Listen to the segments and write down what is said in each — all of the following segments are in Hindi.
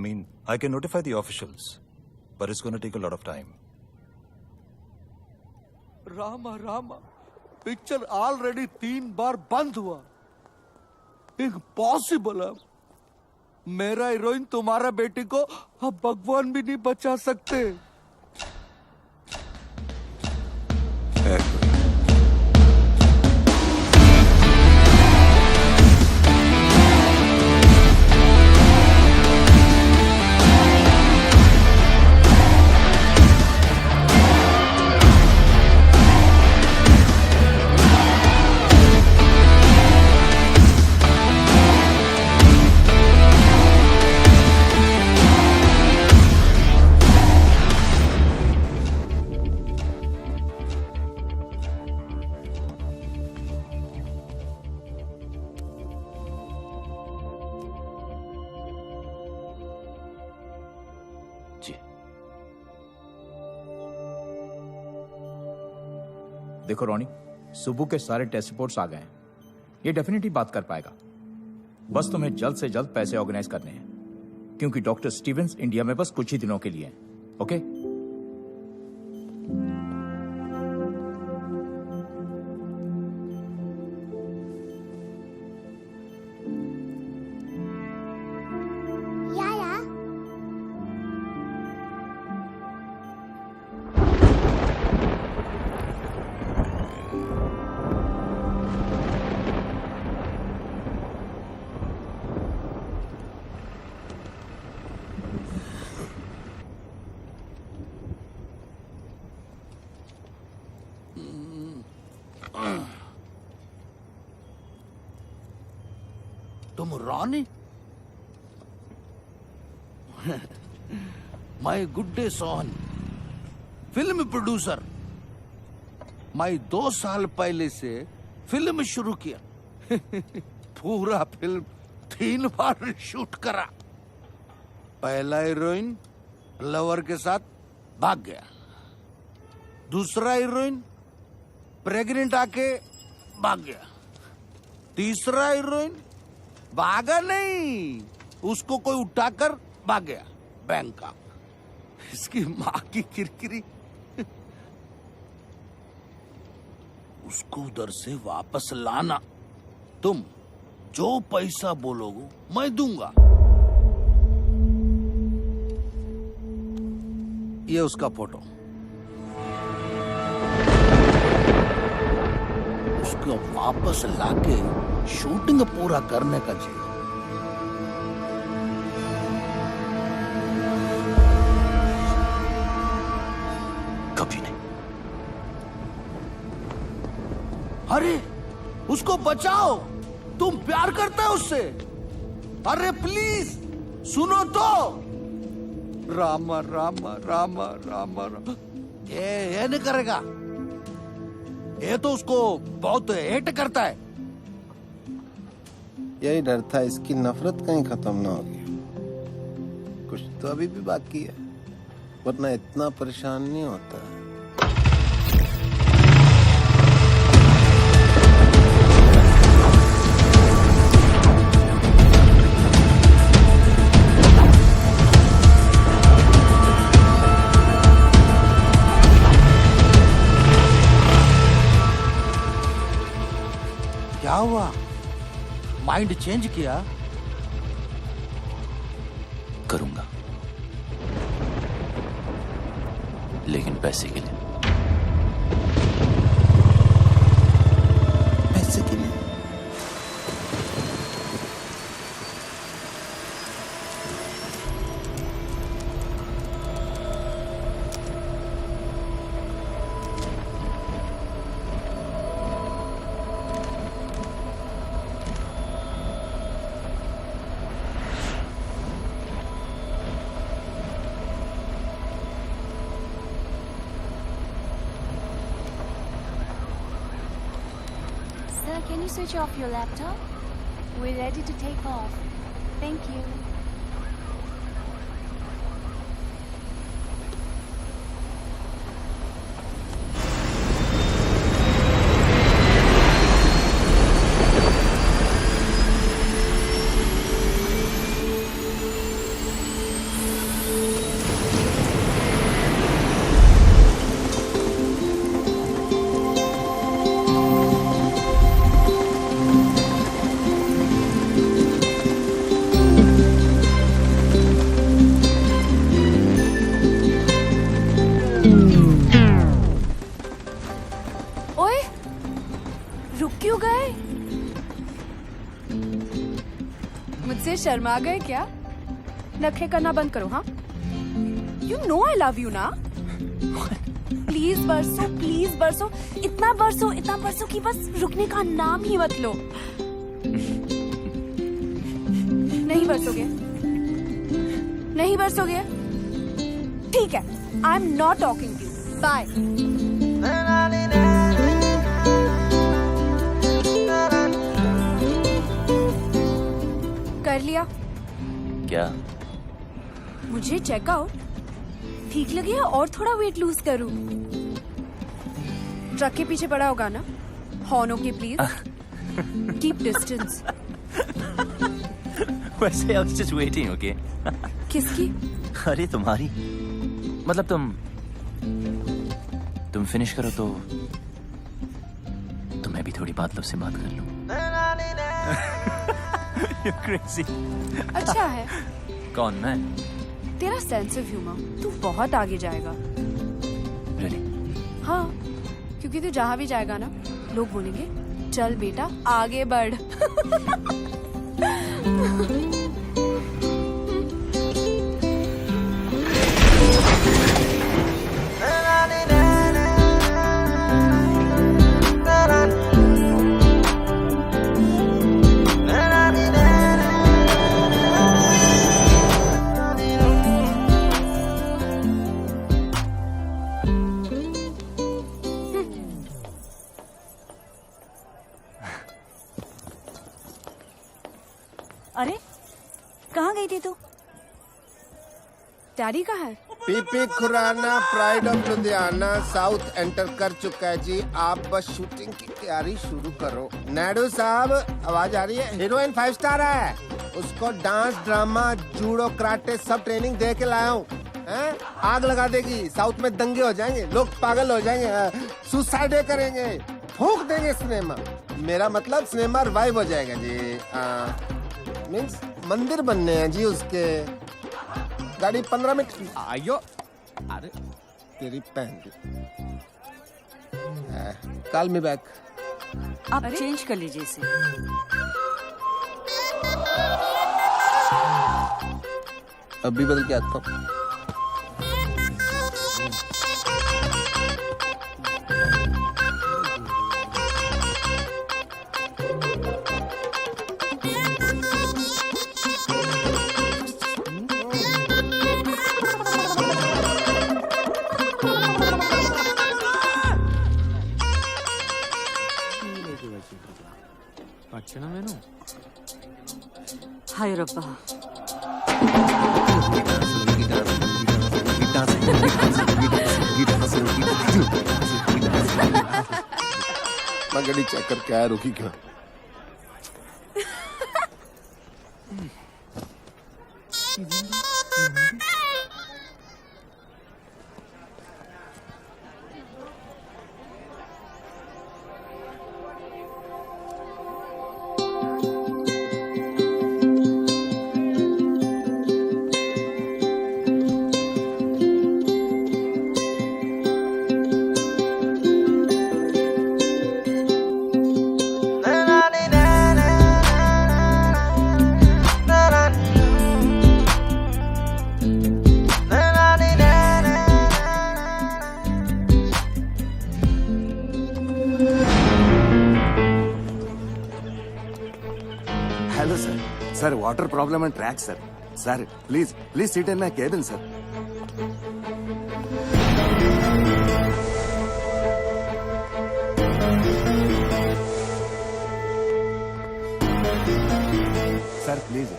mean, I can notify the officials, but it's going to take a lot of time. Rama picture already 3 बार बंद हुआ। इम्पॉसिबल है। मेरा हीरोइन तुम्हारा बेटी को अब भगवान भी नहीं बचा सकते। देखो रोनी, सुबह के सारे टेस्ट रिपोर्ट्स आ गए हैं। ये डेफिनेटली बात कर पाएगा। बस तुम्हें जल्द से जल्द पैसे ऑर्गेनाइज करने हैं, क्योंकि डॉक्टर स्टीवेंस इंडिया में बस कुछ ही दिनों के लिए हैं। ओके? तुम Rani? My good day Sohan, film producer. मैं 2 साल पहले से फिल्म शुरू किया। पूरा फिल्म 3 बार शूट करा। पहला हीरोइन लवर के साथ भाग गया। दूसरा हीरोइन प्रेग्नेंट आके भाग गया। तीसरा हीरोइन भागा नहीं, उसको कोई उठाकर भाग गया बैंकॉक। इसकी माँ की किरकिरी। उसको उधर से वापस लाना। तुम जो पैसा बोलोगे मैं दूंगा। ये उसका फोटो। उसको वापस लाके शूटिंग पूरा करने का चाहिए। कभी नहीं। अरे उसको बचाओ, तुम प्यार करते हो उससे। अरे प्लीज सुनो तो। रामा रामा रामा रामा रामा। ये नहीं करेगा। ये तो उसको बहुत हेट करता है। यही डर था, इसकी नफरत कहीं खत्म ना होगी। कुछ तो अभी भी बाकी है, वरना इतना परेशान नहीं होता। क्या हुआ? माइंड चेंज किया? करूंगा, लेकिन पैसे के लिए। पैसे के लिए? Sir, can you switch off your laptop? We're ready to take off. Thank you. ओए, रुक क्यों गए? मुझसे शर्मा गए क्या? नखरे करना बंद करो, हाँ? You know I love you ना? प्लीज बरसो, इतना बरसो कि बस रुकने का नाम ही मत लो। नहीं बरसोगे? ठीक है, I am not talking to you, bye. कर लिया क्या? मुझे चेकआउट ठीक लगे या और थोड़ा वेट लूज करूं? ट्रक के पीछे पड़ा होगा ना? हॉर्न के प्लीज कीप डिस्टेंस। वैसे I was just waiting, okay? किसकी? अरे तुम्हारी, मतलब तुम फिनिश करो तो मैं भी थोड़ी बादलों से बात कर लूं। You're crazy. अच्छा है। कौन, मैं? तेरा सेंस ऑफ ह्यूमर तू बहुत आगे जाएगा। Really? हाँ, क्योंकि तू जहाँ भी जाएगा ना, लोग बोलेंगे चल बेटा आगे बढ़। अरे कहाँ गई थी तू? डैडी कहाँ है? PP Khurana pride of Ludhiana south enter कर चुका है जी। आप बस शूटिंग की तैयारी शुरू करो। नायडू साहब आवाज आ रही है? हीरोइन 5 स्टार है, उसको डांस ड्रामा जूडो कराटे सब ट्रेनिंग दे के लाया हूँ। आग लगा देगी, साउथ में दंगे हो जाएंगे, लोग पागल हो जाएंगे, सुसाइड करेंगे, फूंक देंगे सिनेमा। मेरा मतलब सिनेमा रिवाइव हो जाएगा जी। मीन्स मंदिर बनने हैं जी उसके। गाड़ी 15 मिनट। आयो, अरे तेरी पहन कॉल मी बैक। आप चेंज कर लीजिए इसे। अभी बदल के आता हूँ। हाय रब्बा, मैं गाड़ी चेक करके आया, रुकी क्यों? Hello, sir. Sir, water problem and track, sir. Sir, please sit in my cabin, sir. Sir, please.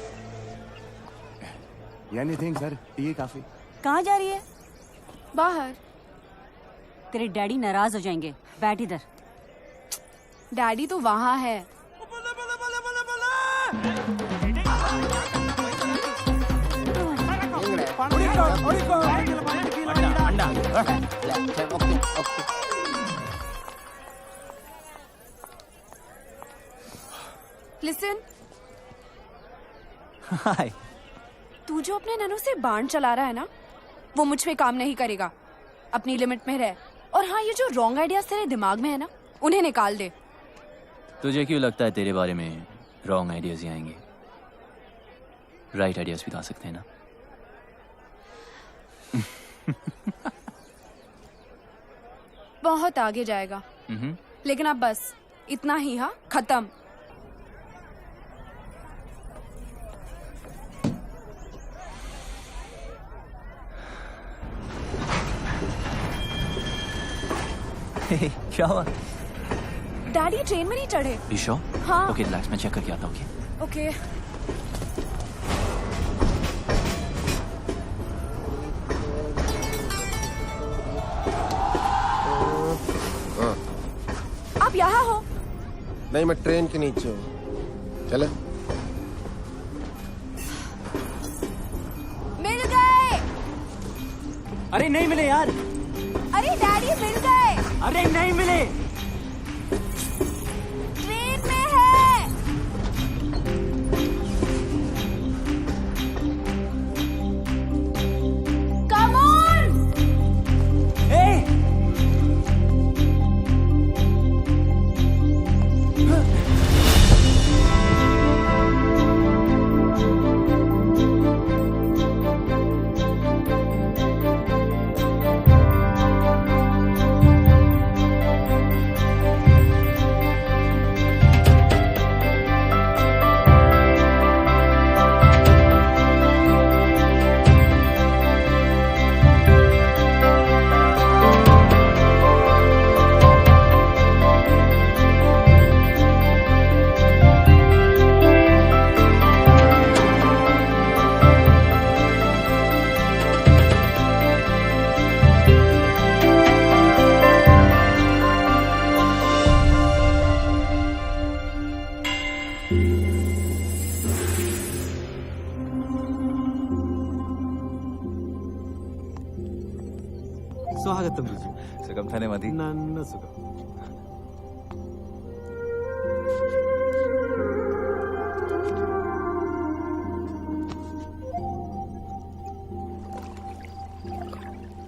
Anything, sir? Tea, coffee? कहाँ जा रही है? बाहर। तेरे डैडी नाराज हो जाएंगे, बैठ इधर। डैडी तो वहाँ है। लिसन, हाय। तू जो अपने ननू से बाण चला रहा है ना, वो मुझ पे काम नहीं करेगा। अपनी लिमिट में रह। और हाँ, ये जो रॉन्ग आइडियाज तेरे दिमाग में है ना, उन्हें निकाल दे। तुझे क्यों लगता है तेरे बारे में रॉन्ग आइडियाज ही आएंगे? राइट आइडियाज भी तो आ सकते हैं ना। बहुत आगे जाएगा। लेकिन अब बस इतना ही, हाँ, खत्म। क्या हुआ? डैडी ट्रेन में नहीं चढ़े। ईशो? हाँ। ओके रिलैक्स, मैं चेक करके आता हूँ। ओके। आप यहाँ हो? नहीं, मैं ट्रेन के नीचे हूँ। चले। मिल गए। अरे नहीं मिले यार। अरे डैडी मिल गए। अरे नहीं मिले। ट्रेन में है। Come on. स्वागतम रुचि. सुगम थाने मधी. ನನ್ನ ಸುಗಮ.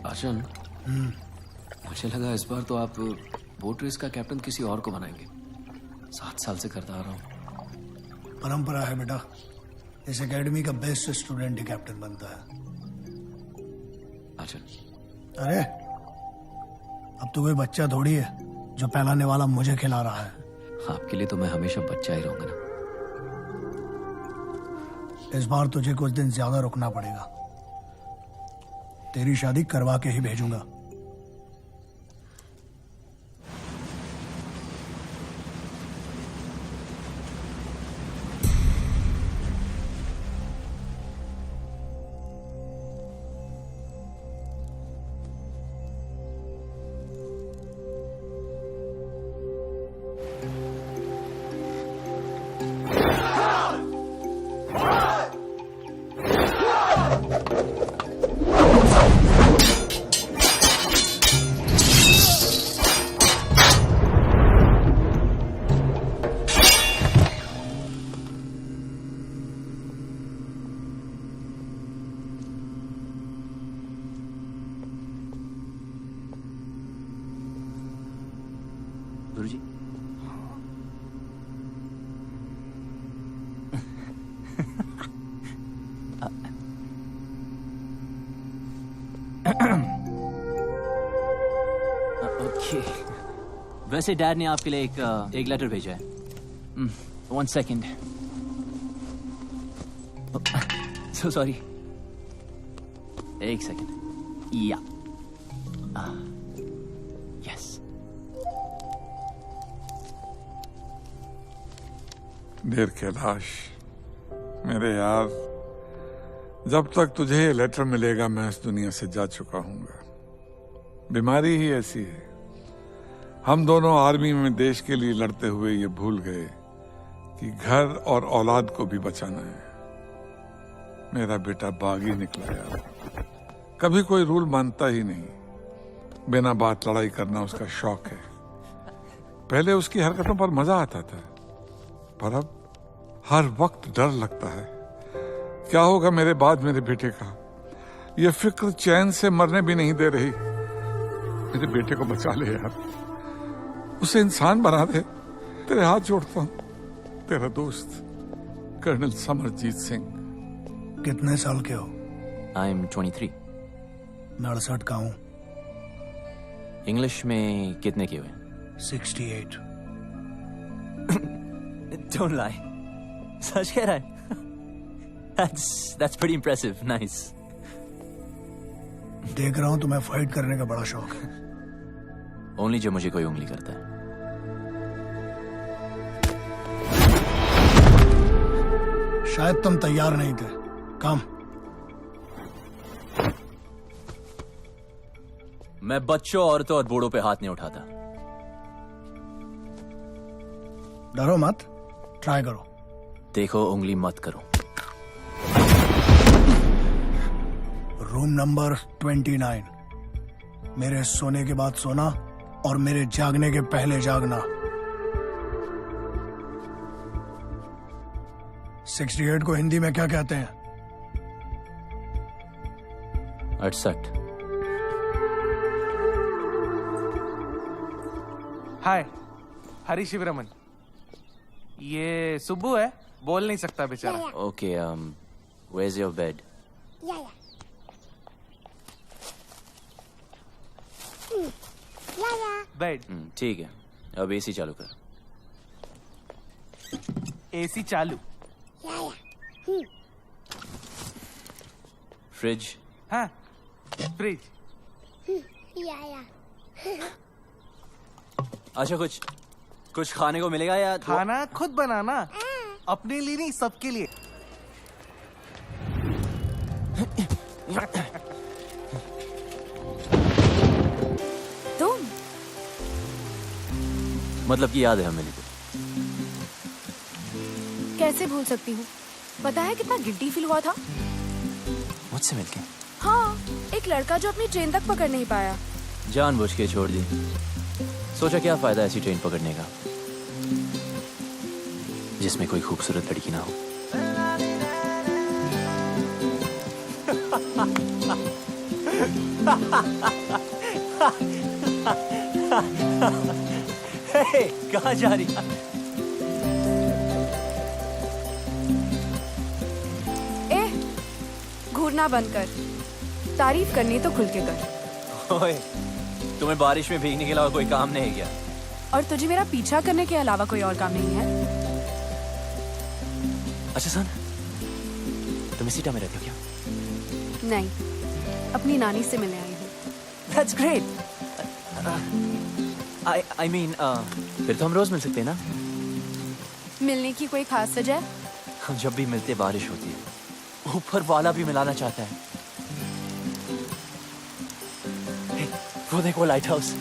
आशन, मुझे लगा इस बार तो आप बोट रेस का कैप्टन किसी और को बनाएंगे. 7 साल से करता आ रहा हूँ. परंपरा है बेटा. इस एकेडमी का बेस्ट स्टूडेंट ही कैप्टन बनता है. आशन, अरे अब तो कोई बच्चा थोड़ी है जो पहलाने वाला मुझे खिला रहा है. आपके लिए तो मैं हमेशा बच्चा ही रहूंगा ना. इस बार तुझे कुछ दिन ज्यादा रुकना पड़ेगा. तेरी शादी करवा के ही भेजूंगा. गुरुजी. ओके. वैसे डैड ने आपके लिए एक लेटर भेजा है. 1 सेकेंड. So sorry. 1 सेकेंड. या. यस. देर कैलाश, मेरे यार, जब तक तुझे ये लेटर मिलेगा मैं इस दुनिया से जा चुका हूंगा. बीमारी ही ऐसी है. हम दोनों आर्मी में देश के लिए लड़ते हुए ये भूल गए कि घर और औलाद को भी बचाना है. मेरा बेटा बागी निकला यार. कभी कोई रूल मानता ही नहीं. बिना बात लड़ाई करना उसका शौक है. पहले उसकी हरकतों पर मजा आता था, पर अब हर वक्त डर लगता है. क्या होगा मेरे बाद मेरे बेटे का. ये फिक्र चैन से मरने भी नहीं दे रही. मेरे बेटे को बचा ले यार, उसे इंसान बना दे। तेरे हाथ जोड़ता हूँ। तेरा दोस्त कर्नल समरजीत सिंह। कितने साल के हो? I am 23। 69 का हूँ। इंग्लिश में कितने के हुए? 68। Don't lie. सच कह रहा है? That's pretty impressive. Nice. देख रहा हूँ तुम्हें फाइट करने का बड़ा शौक है। Only जब मुझे कोई उंगली करता है। शायद तुम तैयार नहीं थे। कम। मैं बच्चों, औरतों और बूढ़ों पे हाथ नहीं उठाता। डरो मत, ट्राई करो। देखो, उंगली मत करो। Room number 29। मेरे सोने के बाद सोना और मेरे जागने के पहले जागना। 68 को हिंदी में क्या कहते हैं? 68। हाय, हरी शिवरमन। ये सुब्बू है, बोल नहीं सकता बेचारा। Okay, where's your bed? Bed. ठीक है, अब एसी चालू कर। एसी चालू। फ्रिज। हाँ, फ्रिज। अच्छा, कुछ खाने को मिलेगा या खाना खुद बनाना, अपने लिए नहीं, सबके लिए। तुम मतलब कि याद है हमें? कैसे भूल सकती हूँ? पता है कितना गिल्टी फील हुआ था मुझसे मिलके? हाँ, एक लड़का जो अपनी ट्रेन तक पकड़ नहीं पाया। जानबूझ के छोड़ दी। सोचा क्या फायदा ऐसी ट्रेन पकड़ने का जिसमें कोई खूबसूरत लड़की ना हो। कहाँ जा रही? घूरना बंद कर। तारीफ करनी तो खुल के कर। ओए, तुम्हें बारिश में भीगने के अलावा कोई काम नहीं है क्या? और तुझे मेरा पीछा करने के अलावा कोई और काम नहीं है? अच्छा सुन, तुम इसी टाइम में रहते हो क्या? नहीं, अपनी नानी से मिलने आई हूँ। That's great. I mean, फिर तो हम रोज मिल सकते हैं ना? मिलने की कोई खास वजह? हम जब भी मिलते बारिश होती है, ऊपर वाला भी मिलाना चाहता है। Hey, वो देखो लाइट हाउस,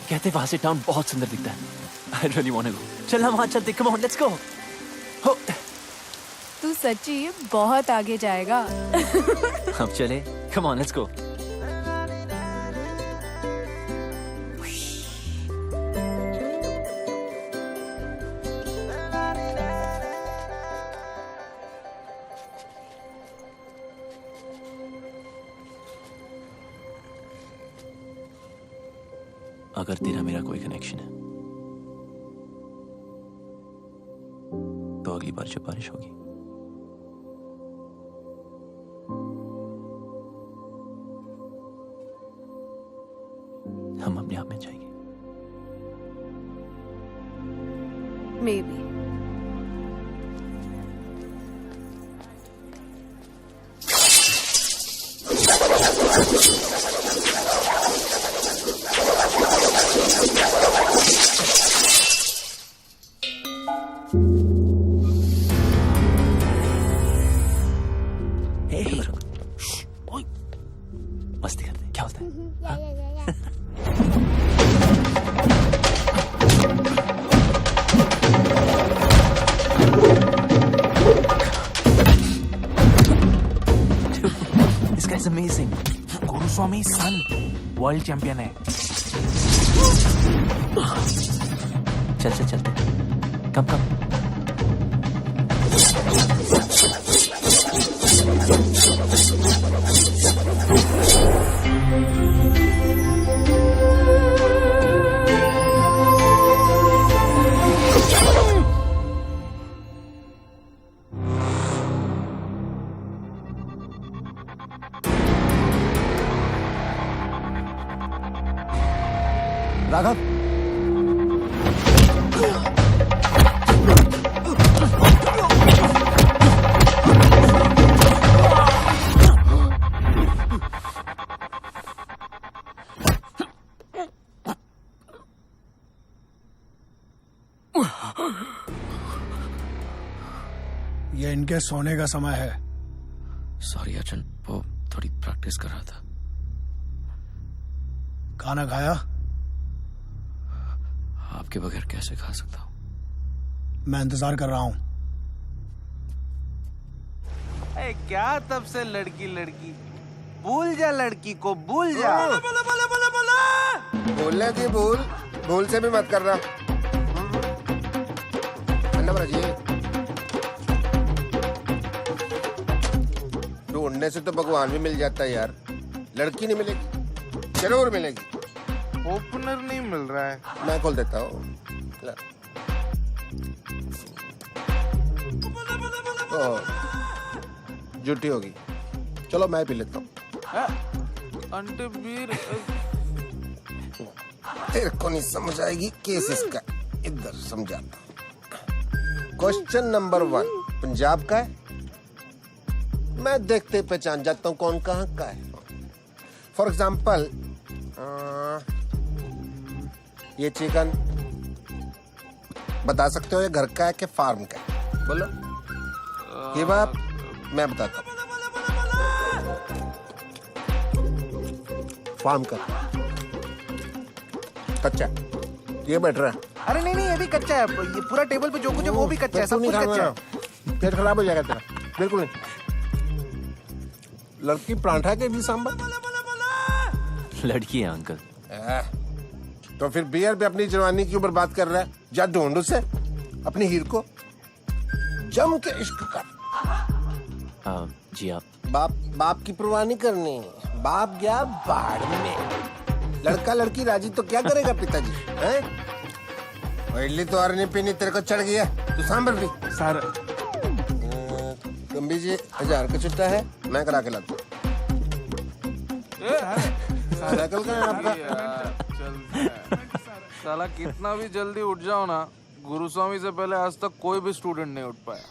कहते वहां से टाउन बहुत सुंदर दिखता है। I really want to go. चल हम वहां चलते, come on, let's go. हो। तू सच्ची बहुत आगे जाएगा। अब चले, come on, let's go. अगर तेरा मेरा कोई कनेक्शन है तो अगली बार जब बारिश होगी हम अपने आप में जाएंगे। Maybe. मस्ती करते हैं, क्या होता है? This guy's amazing. Guruswami son world champion है। चल चलते, कम राघव ये इनके सोने का समय है। सॉरी अर्जुन, वो थोड़ी प्रैक्टिस कर रहा था। खाना खाया? आपके बगैर कैसे खा सकता हूँ? मैं इंतजार कर रहा हूँ। क्या तब से लड़की लड़की, भूल जा लड़की को, भूल जा। बोलने की भूल से भी मत करना। नंबर जी, ढूंढने से तो भगवान भी मिल जाता है यार, लड़की नहीं मिलेगी, जरूर मिलेगी। ओपनर नहीं मिल रहा है। मैं खोल देता हूँ। झूठी होगी, चलो मैं पी लेता हूँ। अंटे बीर तेरे को नहीं समझ आएगी केस इसका, इधर समझाता हूँ। क्वेश्चन नंबर 1 पंजाब का है, मैं देखते पहचान जाता हूँ कौन कहाँ का है। फॉर एग्जाम्पल ये चिकन बता सकते हो ये घर का है कि फार्म का है? बोलो। ये बात मैं बताता हूँ, फार्म का कच्चा, ये बैठ रहा है। अरे नहीं ये भी कच्चा है, ये पूरा टेबल पे जो कुछ है वो भी कच्चा है, सब कुछ कच्चा है। पेट खराब हो जाएगा तेरा, बिल्कुल नहीं। लड़की परांठा के भी सांबर, लड़की है अंकल। तो फिर बियर पे अपनी जवानी की ऊपर बात कर रहा है, जा ढूंढ उसे अपनी हीर को, जम के इश्क कर। जी आप बाप की परवाह नहीं करनी, बाप गया बाढ़ में, लड़का लड़की राजी तो क्या करेगा पिताजी हैं? इडली तो और नहीं पीनी, तेरे को चढ़ गया, तू सांबर भी। सर गंभी जी 1000 का चुट्टा है, मैं करा के लाता हूँ। साइकिल का है आपका? साला कितना भी जल्दी उठ जाओ ना, गुरुस्वामी से पहले आज तक कोई भी स्टूडेंट नहीं उठ पाया।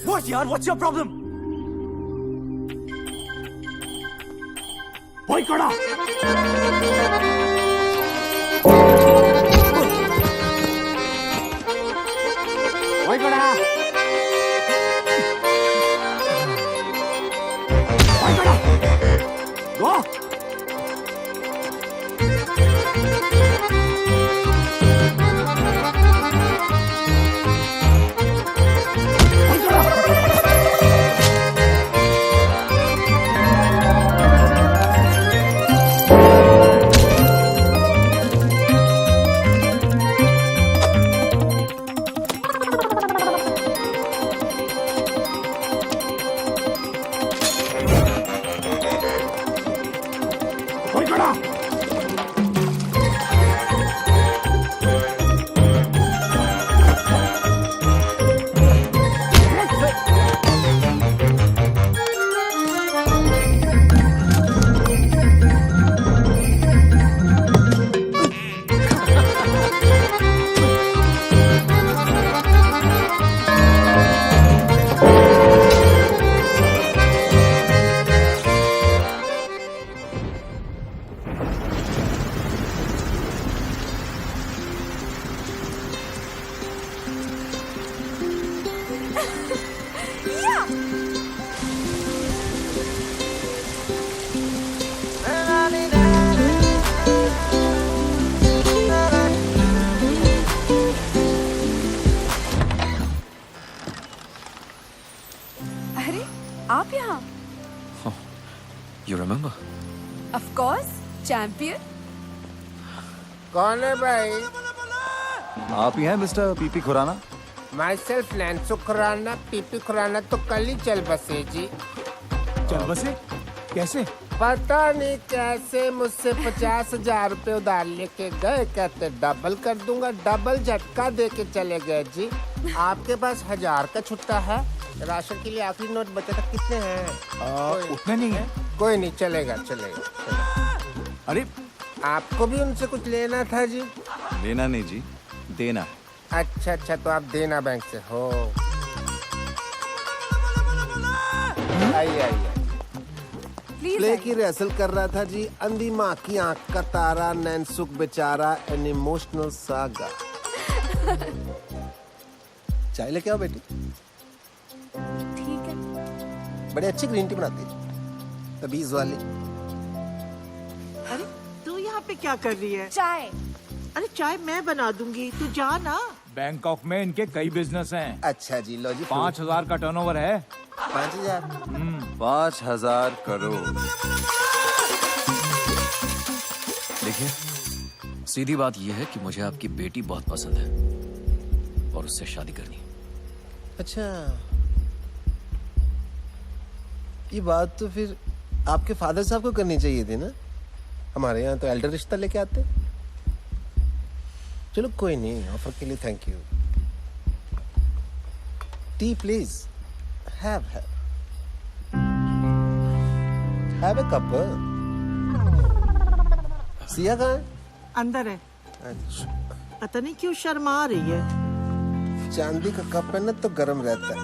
What यार? What's your problem? वही कड़ा। वही कड़ा। वही कड़ा। गो। आप यहाँ? You remember? Of course, champion. कौन है भाई? आप ही हैं मिस्टर पीपी खुराना? Myself नैन्सो खुराना, पीपी खुराना तो कल ही चल बसे जी। चल बसे? कैसे? पता नहीं कैसे मुझसे 50,000 रुपए उधार लेके गए, कहते डबल कर दूंगा, डबल झटका दे के चले गए जी। आपके पास 1000 का छुट्टा है? राशन के लिए आखिरी नोट बचा था, कितने हैं? उतने नहीं है। कोई नहीं, चलेगा चलेगा। अरे आपको भी उनसे कुछ लेना था जी? लेना नहीं जी, देना। अच्छा अच्छा, तो आप देना बैंक से हो। आइए आइए। प्ले की रिहर्सल कर रहा था जी। अंधी माँ की आंख का तारा, नैनसुख बेचारा, एन इमोशनल सागा। चाय लेके आओ बेटी। ठीक है। बड़ी अच्छी ग्रीन टी बनाती है, तबीज वाली। अरे तू यहाँ पे क्या कर रही है? चाय। अरे चाय मैं बना दूंगी, तू जा ना। बैंकॉक में इनके कई बिजनेस हैं। अच्छा जी, लो जी। 5,000 का टर्नओवर है। 5,000? 5,000 करोड़। देखिए, सीधी बात यह है कि मुझे आपकी बेटी बहुत पसंद है और उससे शादी करनी है। अच्छा, ये बात तो फिर आपके फादर साहब को करनी चाहिए थी ना। हमारे यहाँ तो एल्डर रिश्ता लेके आते। चलो कोई नहीं, ऑफर के लिए thank you. T please. Have a cup. Siya कहाँ है? अंदर है। अच्छा, पता नहीं क्यों शर्मा रही है। चांदी का कप है ना तो गर्म रहता है।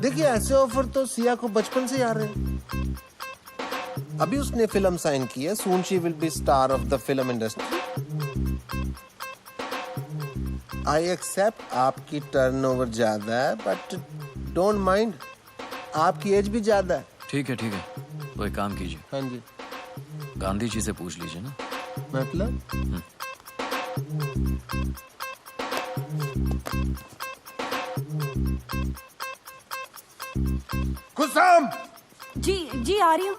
देखिए, ऐसे ऑफर तो सिया को बचपन से आ रहे हैं। अभी उसने फिल्म साइन की है, soon she will be star of the film industry. I accept आपकी टर्नओवर ज्यादा है, बट डोंट माइंड, आपकी एज भी ज्यादा है। ठीक है ठीक है, तो एक काम कीजिए। हाँ जी। गांधी जी से पूछ लीजिए ना। मतलब? कुसुम! जी आ रही हूँ।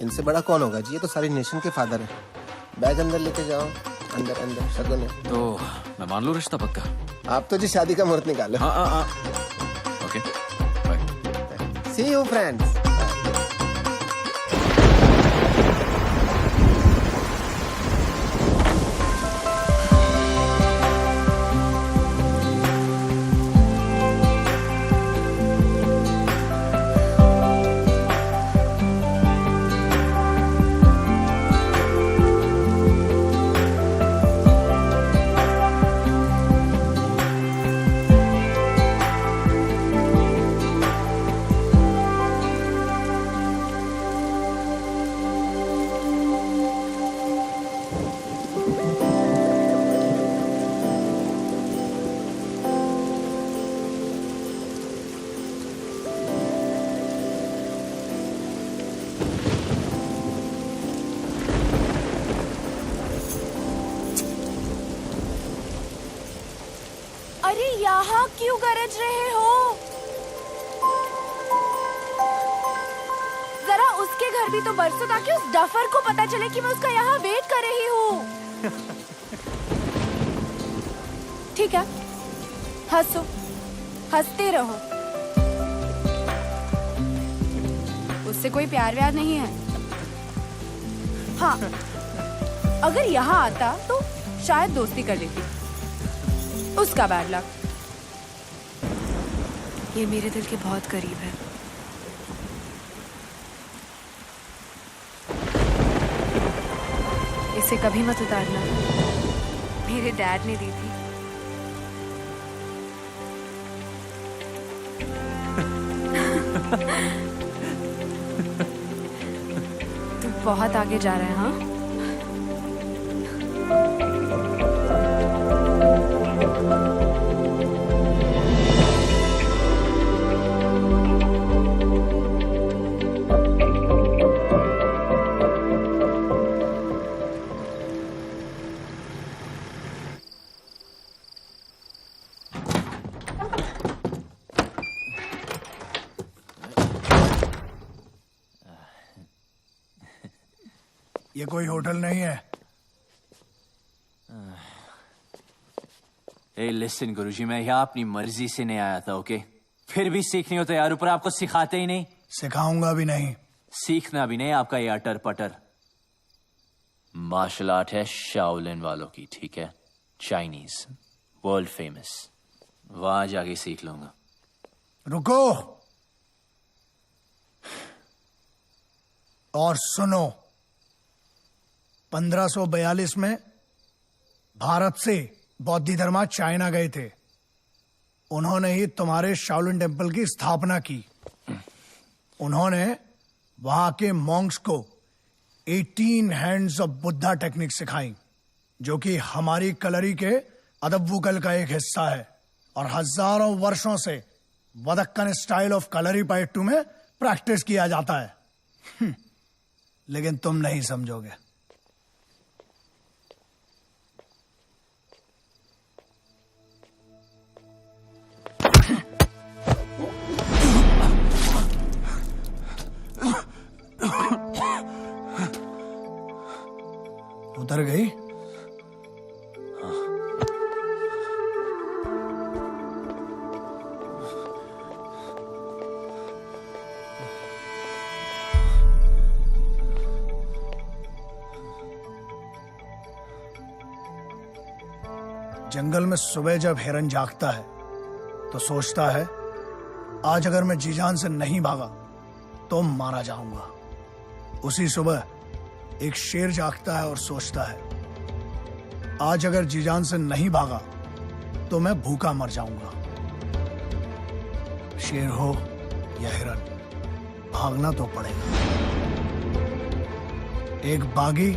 इनसे बड़ा कौन होगा जी, ये तो सारी नेशन के फादर है। बैग अंदर लेके जाओ। अंदर अंदर शगुन है। तो मैं मान लूं रिश्ता पक्का? आप तो जी शादी का मुहूर्त निकालो। हाँ। Okay, bye. See you friends. अरे यहाँ क्यों गरज रहे हो? जरा उसके घर भी तो बरसो ताकि उस डफर को पता चले कि मैं उसका यहाँ वेट कर रही हूँ। ठीक है, हंसो, हंसते रहो। उससे कोई प्यार व्यार नहीं है। हाँ, अगर यहाँ आता तो शायद दोस्ती कर लेती। उसका बैड लक। ये मेरे दिल के बहुत करीब है। इसे कभी मत उतारना, मेरे डैड ने दी थी। तू बहुत आगे जा रहा है। हाँ, ये कोई होटल नहीं है। ए लिसन गुरुजी, मैं यहाँ अपनी मर्जी से नहीं आया था, ओके? फिर भी सीखनी हो तो यार, ऊपर आपको सिखाते ही नहीं। सिखाऊंगा भी नहीं। सीखना भी नहीं आपका ये अटर पटर। मार्शल आर्ट है शाओलिन वालों की, ठीक है? Chinese, world famous. वहां जाके सीख लूंगा। रुको और सुनो। 1542 में भारत से बौद्ध धर्मा चाइना गए थे। उन्होंने ही तुम्हारे शाओलिन टेम्पल की स्थापना की। उन्होंने वहां के मॉन्क्स को 18 हैंड्स ऑफ बुद्धा टेक्निक सिखाई, जो कि हमारी कलरी के अदब्बुकल का एक हिस्सा है और हजारों वर्षों से वदक्कन स्टाइल ऑफ कलरी पाइट्टू में प्रैक्टिस किया जाता है। लेकिन तुम नहीं समझोगे। उतर गई? जंगल में सुबह जब हिरन जागता है तो सोचता है, आज अगर मैं जी जान से नहीं भागा तो मारा जाऊंगा। उसी सुबह एक शेर जागता है और सोचता है, आज अगर जी जान से नहीं भागा तो मैं भूखा मर जाऊंगा। शेर हो या हिरन, भागना तो पड़ेगा। एक बागी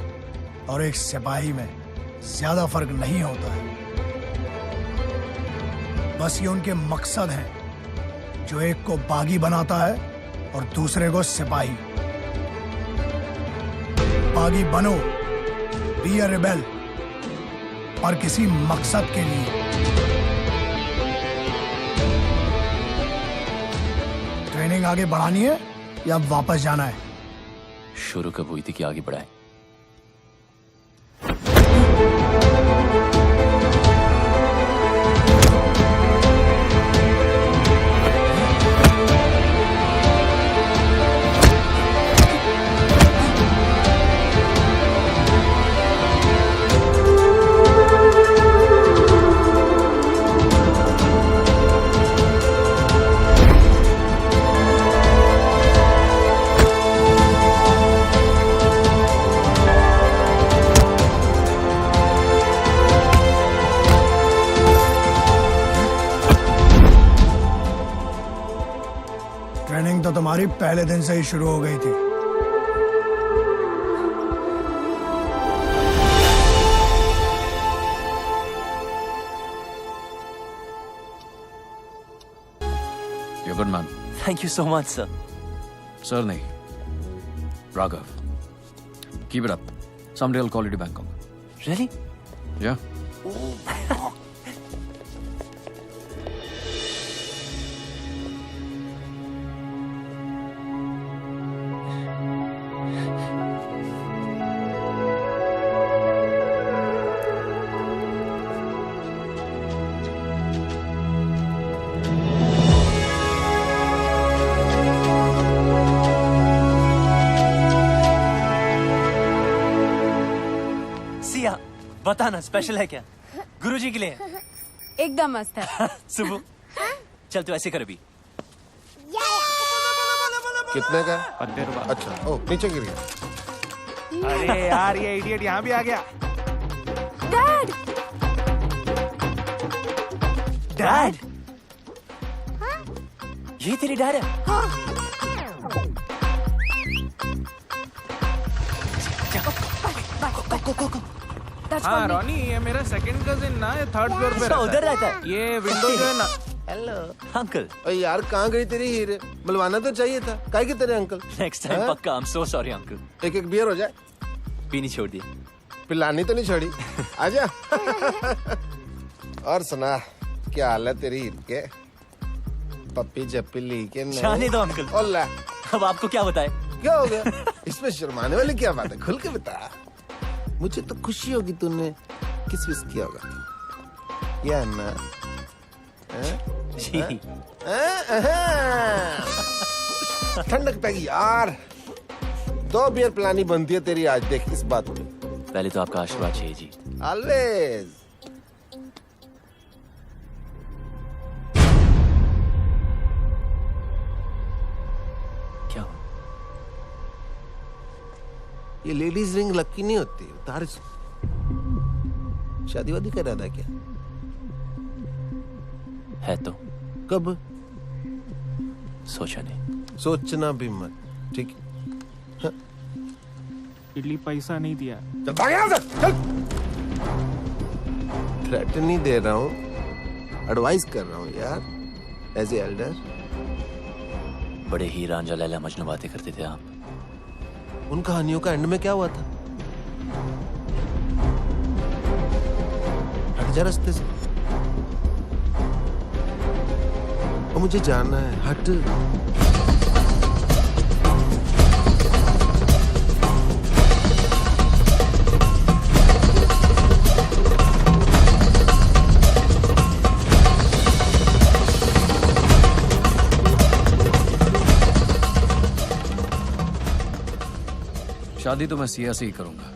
और एक सिपाही में ज्यादा फर्क नहीं होता है। बस ये उनके मकसद हैं, जो एक को बागी बनाता है और दूसरे को सिपाही। बागी बनो, बी अ रिबेल, पर किसी मकसद के लिए। ट्रेनिंग आगे बढ़ानी है या वापस जाना है? शुरू कब हुई थी कि आगे बढ़ाए? ट्रेनिंग तो तुम्हारी पहले दिन से ही शुरू हो गई थी। You're good, man. Thank you so much, sir. Sir, nahi. Raghav. Keep it up. Someday I'll call you to Bangkok. Really? Yeah. Siya, बताना स्पेशल है क्या? गुरुजी के लिए? एकदम मस्त है। सुबह चल तू ऐसे कर अभी। कितने का? 50 रुपए। अच्छा, ओ नीचे गिर गया। अरे यार, ये इडियट यहाँ भी आ गया। डैड! डैड? ये तेरी डैड है? हाँ रॉनी, ये मेरा सेकंड कजिन ना, ये थर्ड फ्लोर पे रहता है। उधर रहता है। ये विंडो जो है ना। Hello uncle. अरे यार, कहाँ गई तेरी हीरे? बुलवाना तो चाहिए था। काय के तेरे अंकल? नेक्स्ट टाइम पक्का। I'm so sorry uncle. एक एक बियर हो जाए। पीनी छोड़ दी। पिलानी तो नहीं छोड़ी। आजा। और सुना, क्या हाल है तेरी हीर के? पप्पी जप्पी ली के नहीं? जाने दो अंकल। ओला। अब आपको क्या बताए? क्या हो गया? इसमें शर्माने वाली क्या बात है? खुल के बता। मुझे तो खुशी होगी तूने किस विस किया होगा। या ना? जी। ठंडक पैगी यार। 2 बियर पिलानी बनती है तेरी, आज देख इस बात में। पहले तो आपका आशीर्वाद चाहिए जी। ऑलवेज। क्या? ये लेडीज रिंग लक्की नहीं होती, उतार इसको। शादी वादी कर रहा था क्या? है तो। कब? सोचा नहीं। सोचना भी मत, ठीक है? इडली पैसा नहीं दिया। चल भाग यहाँ से, चल। थ्रेट नहीं दे रहा हूँ, एडवाइस कर रहा हूँ यार, एज ए एल्डर। बड़े ही रांझा लैला मजनू बातें करते थे आप। उन कहानियों का एंड में क्या हुआ था? हट जा रास्ते से, और मुझे जाना है, हट। शादी तो मैं सिया से ही करूंगा,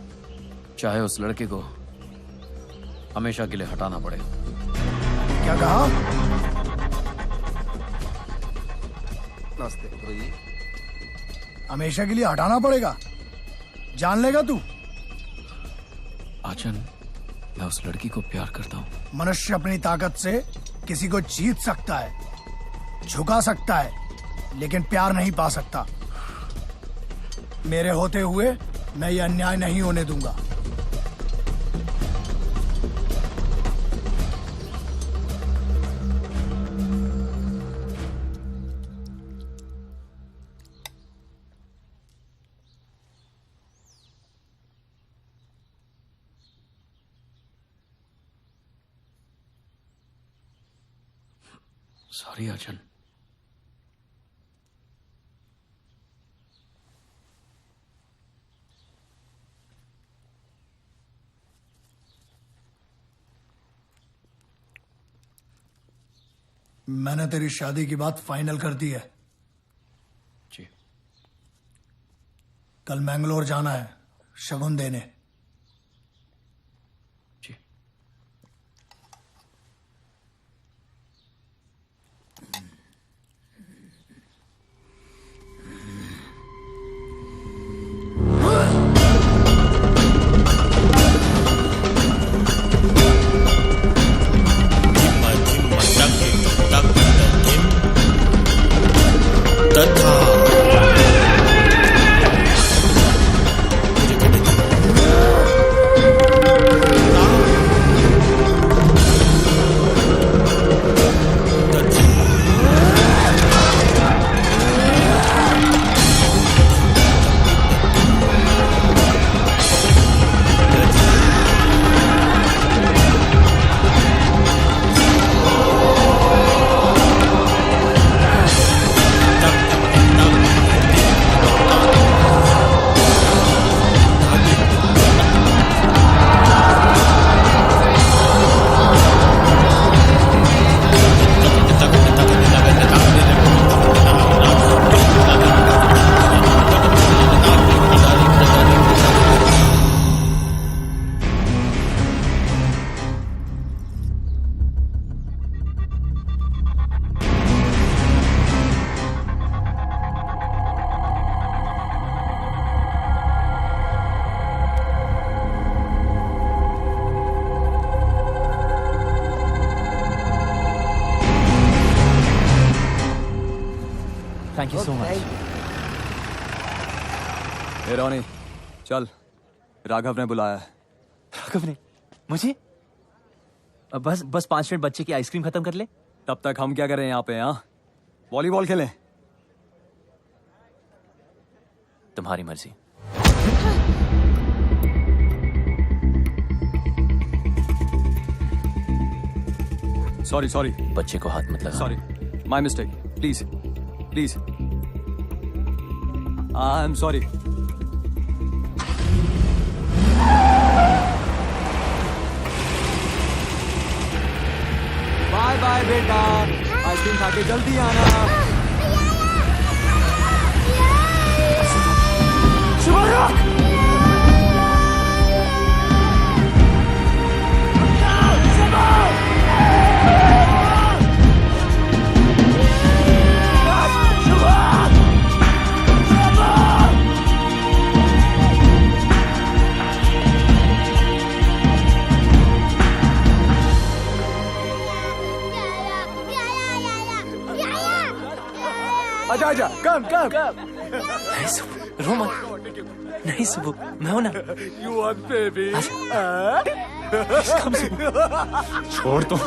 चाहे उस लड़के को हमेशा के लिए हटाना पड़े। क्या कहा? नमस्ते गुरुजी। हमेशा के लिए हटाना पड़ेगा? जान लेगा तू? आचन, मैं उस लड़की को प्यार करता हूँ। मनुष्य अपनी ताकत से किसी को जीत सकता है, झुका सकता है, लेकिन प्यार नहीं पा सकता। मेरे होते हुए मैं ये अन्याय नहीं होने दूंगा। सॉरी आचन। मैंने तेरी शादी की बात फाइनल कर दी है। जी। कल मैंगलोर जाना है शगुन देने। जी। Thank you so much. ए रोनी, चल, राघव ने बुलाया है। राघव ने? मुझे? बस 5 मिनट बच्चे की आइसक्रीम खत्म कर ले। तब तक हम क्या करें यहाँ पे? हाँ, वॉलीबॉल खेलें। तुम्हारी मर्जी। सॉरी बच्चे को हाथ मत लगा। Sorry, my mistake. Please I am sorry. Bye bye बेटा, आइसक्रीम खा के जल्दी आना। आजा आजा कम कम नहीं सुबह रो मत नहीं सुबह मैं हूं ना यू वांट बेबी कम सुबह छोड़ दो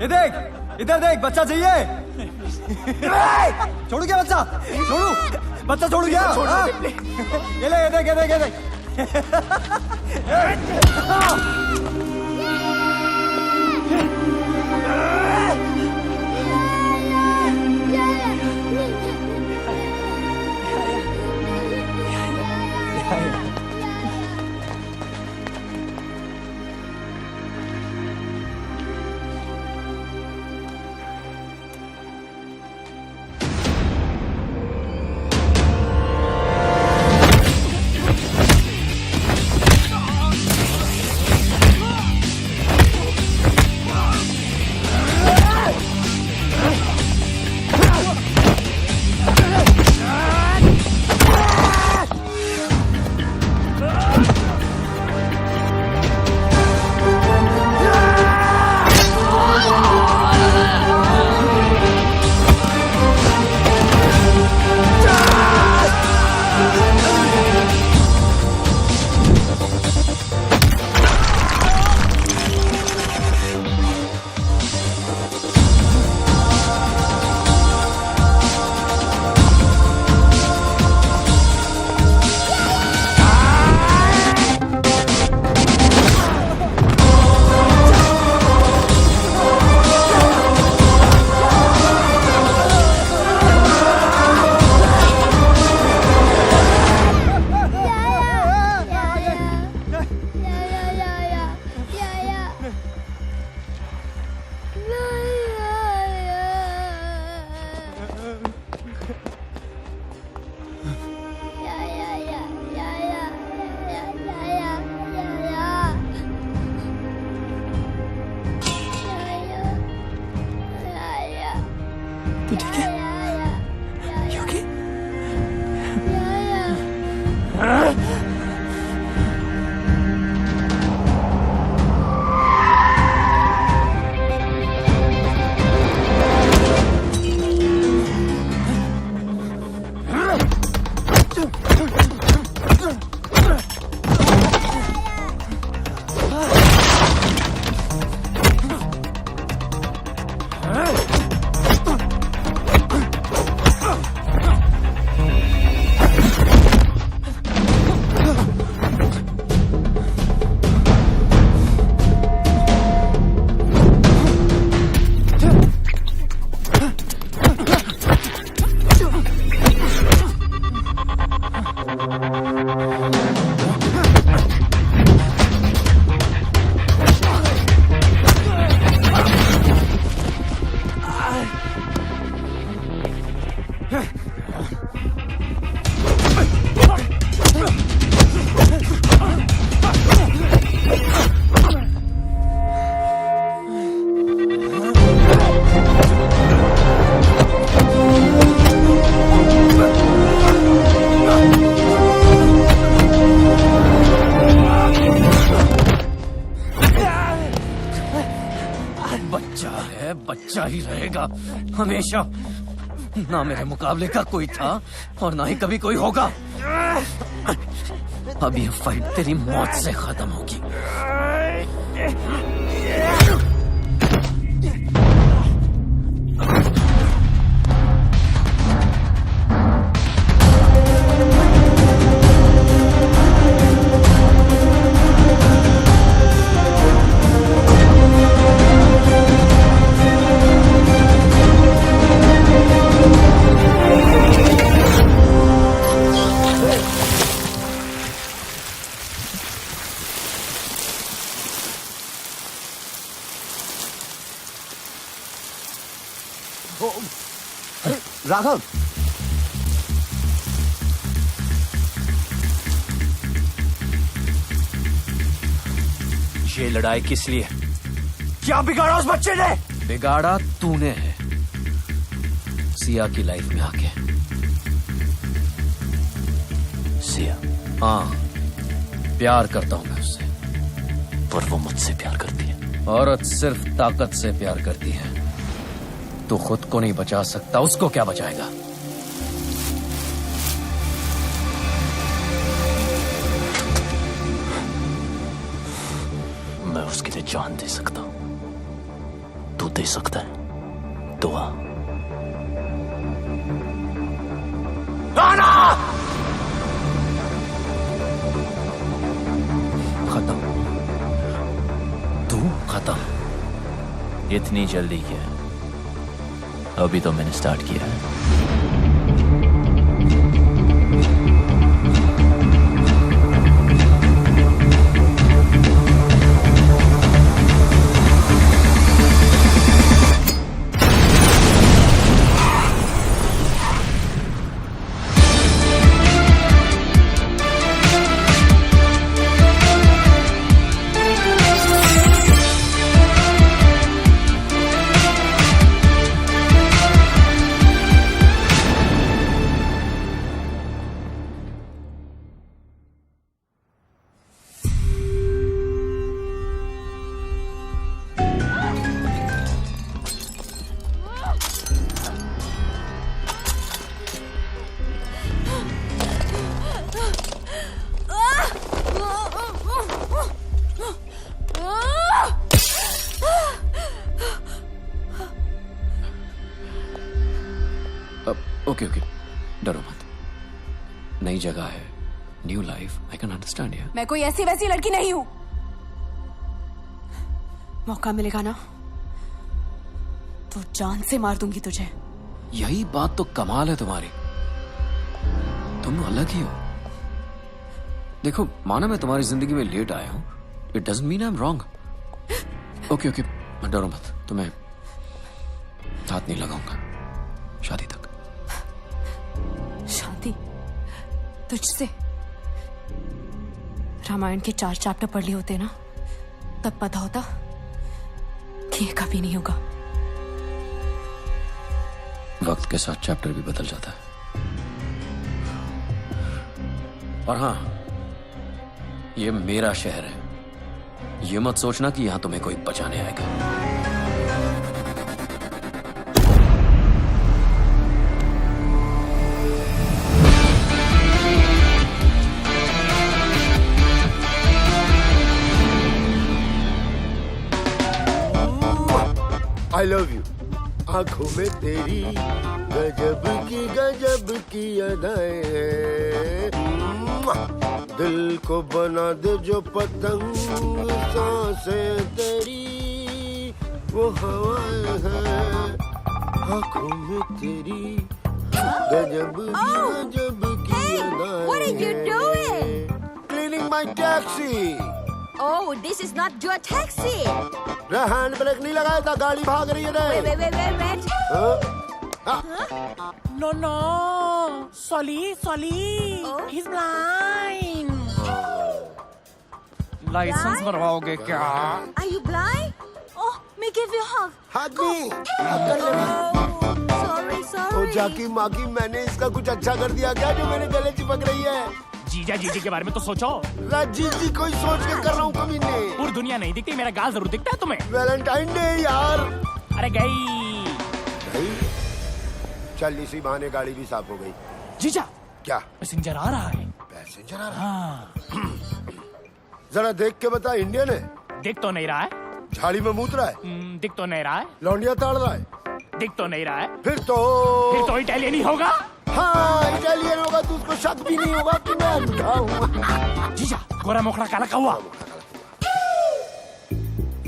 ये देख इधर देख बच्चा चाहिए छोड़ू क्या बच्चा छोड़ू बच्चा छोड़ू क्या हाँ? ये ले ये देख ये देख ये देख तू ठीक है You okay? बच्चा है बच्चा ही रहेगा हमेशा। ना मेरे मुकाबले का कोई था और ना ही कभी कोई होगा। अब ये फाइट तेरी मौत से खत्म होगी। राघव, ये लड़ाई किस लिए? क्या बिगाड़ा उस बच्चे ने? बिगाड़ा तूने है, सिया की लाइफ में आके। सिया? हाँ, प्यार करता हूं मैं उससे। पर वो मुझसे प्यार करती है। औरत सिर्फ ताकत से प्यार करती है। तू खुद को नहीं बचा सकता, उसको क्या बचाएगा? मैं उसके लिए जान दे सकता हूं। तू दे सकता है दुआ? खत्म। तू खत्म। इतनी जल्दी क्या? अभी तो मैंने स्टार्ट किया है। ओके ओके, डरो मत। नई जगह है, new life, I can understand यार। मैं कोई ऐसी वैसी लड़की नहीं हूं। मौका मिलेगा ना तो जान से मार दूंगी तुझे। यही बात तो कमाल है तुम्हारी, तुम अलग ही हो। देखो, माना मैं तुम्हारी जिंदगी में लेट आया हूं, it doesn't mean I am wrong. Okay okay, डरो मत, तुम्हें हाथ नहीं लगाऊंगा शादी तक। शादी तुझसे? रामायण के 4 चैप्टर पढ़ लिए होते ना, तब पता होता कि ये कभी नहीं होगा। वक्त के साथ चैप्टर भी बदल जाता है। और हाँ, ये मेरा शहर है, ये मत सोचना कि यहां तुम्हें कोई बचाने आएगा। I love you. आंखों में तेरी गजब की अदाएं हैं। दिल को बना दे जो पतंग, सांसें तेरी वो हवाएं हैं। आंखों में तेरी गजब की अदाएं। What are you doing? Cleaning my taxi. Oh, this is not your taxi. Hand brake नहीं लगाया था, गाड़ी भाग रही है ना। Wait. No. Solly. He's blind. Licence बनवाओगे क्या? Are you blind? Oh, me give you a hug. Hug me. Sorry. ओ जाकी माकी, मैंने इसका कुछ अच्छा कर दिया क्या जो मेरे गले चिपक रही है? जीजा के बारे में तो सोचो। जी कोई सोच के कर रहा हूँ कभी नहीं। पूरी दुनिया नहीं दिखती, मेरा गाल जरूर दिखता है तुम्हें। वैलेंटाइन डे यार। अरे गई। चल इसी बहाने गाड़ी भी साफ हो गई। जीजा, क्या पैसेंजर आ रहा है? पैसेंजर आ रहा है? जरा देख के बता, इंडियन है? दिख तो नहीं रहा है। झाड़ी में मूत रहा है। दिख तो नहीं रहा है। लौंडिया ताड़ रहा है। दिख तो नहीं रहा है। फिर तो इटालियन ही होगा। हाँ इटालियन होगा तो उसको शक भी नहीं होगा कि मैं अंधा हूँ। जीजा गोरा मोखड़ा काला कौवा।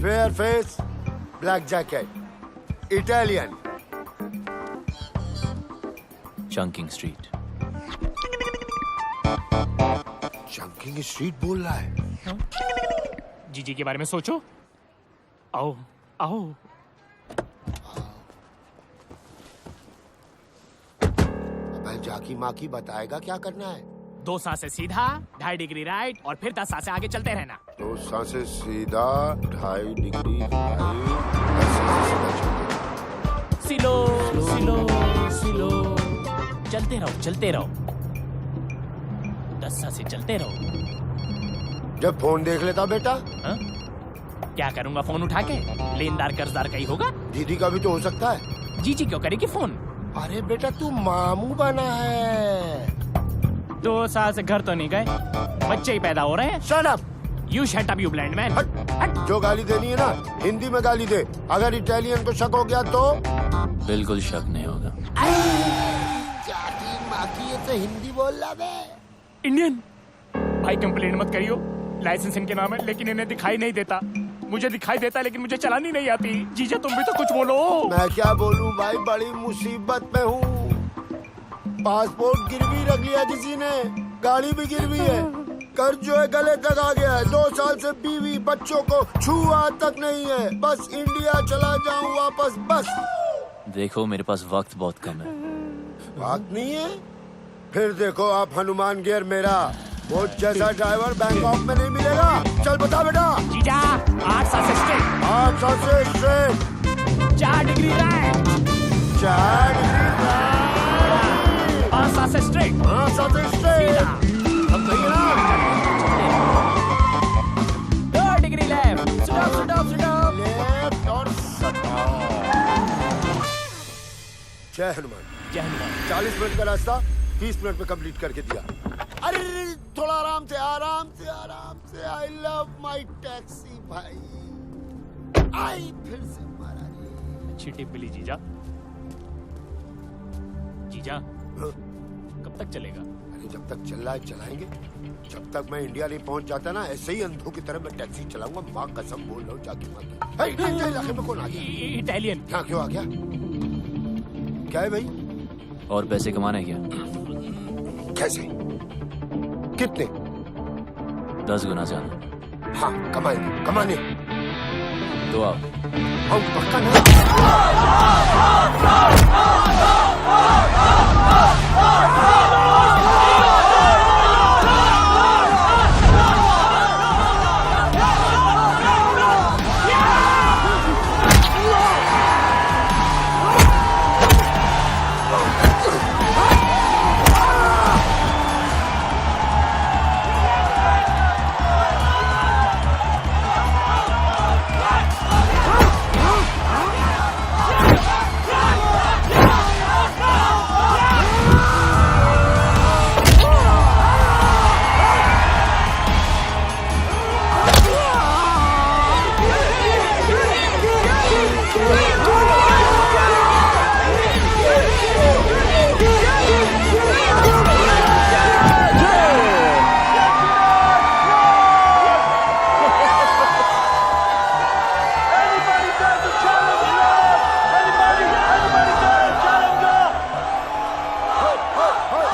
Fair face, black jacket, Italian. Chunking street. Chunking street बोल रहा है। जीजी के बारे में सोचो। आओ आओ। अबे जाकी माकी बताएगा क्या करना है। 2 सांसें सीधा, 2.5 डिग्री राइट और फिर 10 सांसें आगे चलते रहना। 2 सांसें सीधा, 2.5 डिग्री राइट, 10 सांसें सीधा चलते। सिलो सिलो सिलो। चलते रहो चलते रहो। 10 सांसें चलते रहो। जब फोन देख लेता बेटा। हा? क्या करूंगा फोन उठा के? लेनदार कर्जदार का ही होगा। दीदी का भी तो हो सकता है। जीजी क्यों करेगी फोन? अरे बेटा तू मामू बना है। 2 साल से घर तो नहीं गए, बच्चे ही पैदा हो रहे हैं। Shut up. You shut up you blind man. हट। जो गाली देनी है ना हिंदी में गाली दे। अगर इटालियन को शक हो गया तो बिल्कुल शक नहीं होगा। जाकी माकी ये तो हिंदी बोल रहा बे। इंडियन भाई कंप्लेंट मत करियो। लाइसेंस इनके नाम है लेकिन इन्हें दिखाई नहीं देता। मुझे दिखाई देता है लेकिन मुझे चलानी नहीं आती। जीजा तुम भी तो कुछ बोलो। मैं क्या बोलूं भाई, बड़ी मुसीबत में हूँ। पासपोर्ट गिरवी रख लिया किसी ने, गाड़ी भी गिरवी है, कर्ज जो है गले तक आ गया है। 2 साल से बीवी बच्चों को छुआ तक नहीं है। बस इंडिया चला जाऊं वापस बस। देखो मेरे पास वक्त बहुत कम है। वक्त नहीं है? फिर देखो आप हनुमान गियर मेरा। वो जैसा ड्राइवर बैंकॉक में नहीं मिलेगा। चल बता बेटा। जीजा 8 सांसें स्ट्रेट। 8 सांसें straight. 4 degree right. 4 degree right. 5 सांसें स्ट्रेट। 5 सांसें स्ट्रेट। अब सही है ना? 2 डिग्री लेफ्ट। स्टॉप। लेफ्ट और जय हनुमान। जय हनुमान। 40 मिनट का रास्ता 30 मिनट में कंप्लीट करके दिया। अरे थोड़ा आराम से। आई लव माई टैक्सी भाई। आई फिर से मारा रे। अच्छी टिप मिली जीजा। जीजा कब तक चलेगा? अरे जब तक चल रहा है चलाएंगे। जब तक मैं इंडिया नहीं पहुंच जाता ना ऐसे ही अंधों की तरह मैं टैक्सी चलाऊंगा। माँ कसम बोल रहा हूँ जाके माँ। इलाके में कौन आ गया? इटालियन। यहाँ क्यों आ गया? क्या है भाई? और पैसे कमाने क्या? कैसे? कितने? 10 गुना ज्यादा। हाँ कमाने। तो आओ। हम पक्का ना।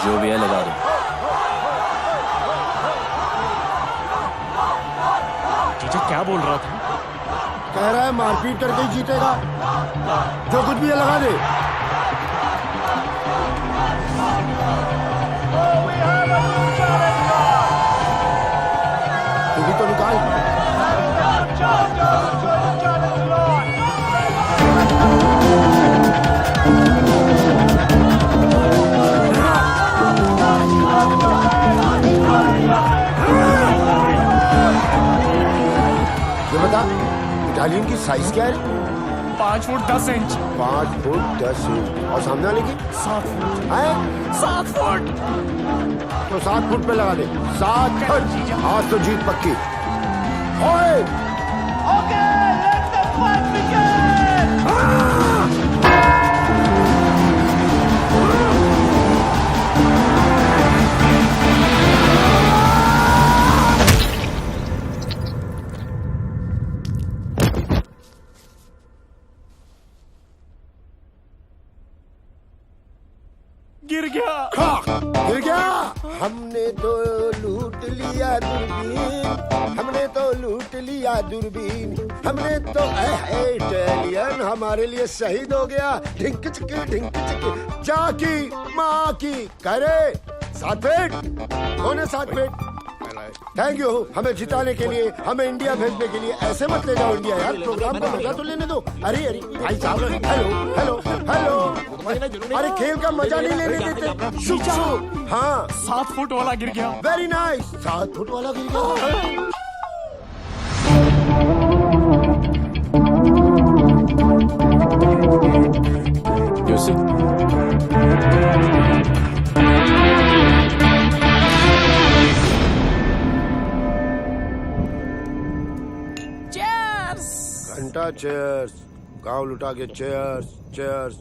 जो भी है लगा दो। जीजा क्या बोल रहा था? कह रहा है मारपीट करके ही जीतेगा। जो कुछ भी है लगा दे। तू भी तो निकाल। ये बता इटालियन की साइज क्या है? 5 फुट 10 इंच। 5 foot 10 inch. और सामने वाले की 7 फुट। है 7 फुट। तो 7 फुट पे लगा दे। 7 फुट। आज तो जीत पक्की। ओए गिर गया। गिर गया। हमने तो लूट लिया दूरबीन, हमने तो लूट लिया दूरबीन, हमने तो इटालियन हमारे लिए शहीद हो गया। ढिंक चिकी जाकी माँ की करे 7 फीट कौन है 7 फीट। थैंक यू हमें जिताने के लिए, हमें इंडिया भेजने के लिए। ऐसे मत ले जाओ इंडिया यार, प्रोग्राम को मजा तो लेने दो। अरे अरे भाई साहब, हेलो हेलो हेलो, अरे खेल का मजा नहीं लेने देते। शुभ हाँ 7 फुट वाला गिर गया। वेरी नाइस, 7 फुट वाला गिर गया। घंटा चेयर्स, गांव लुटा के चेयर्स चेयर्स।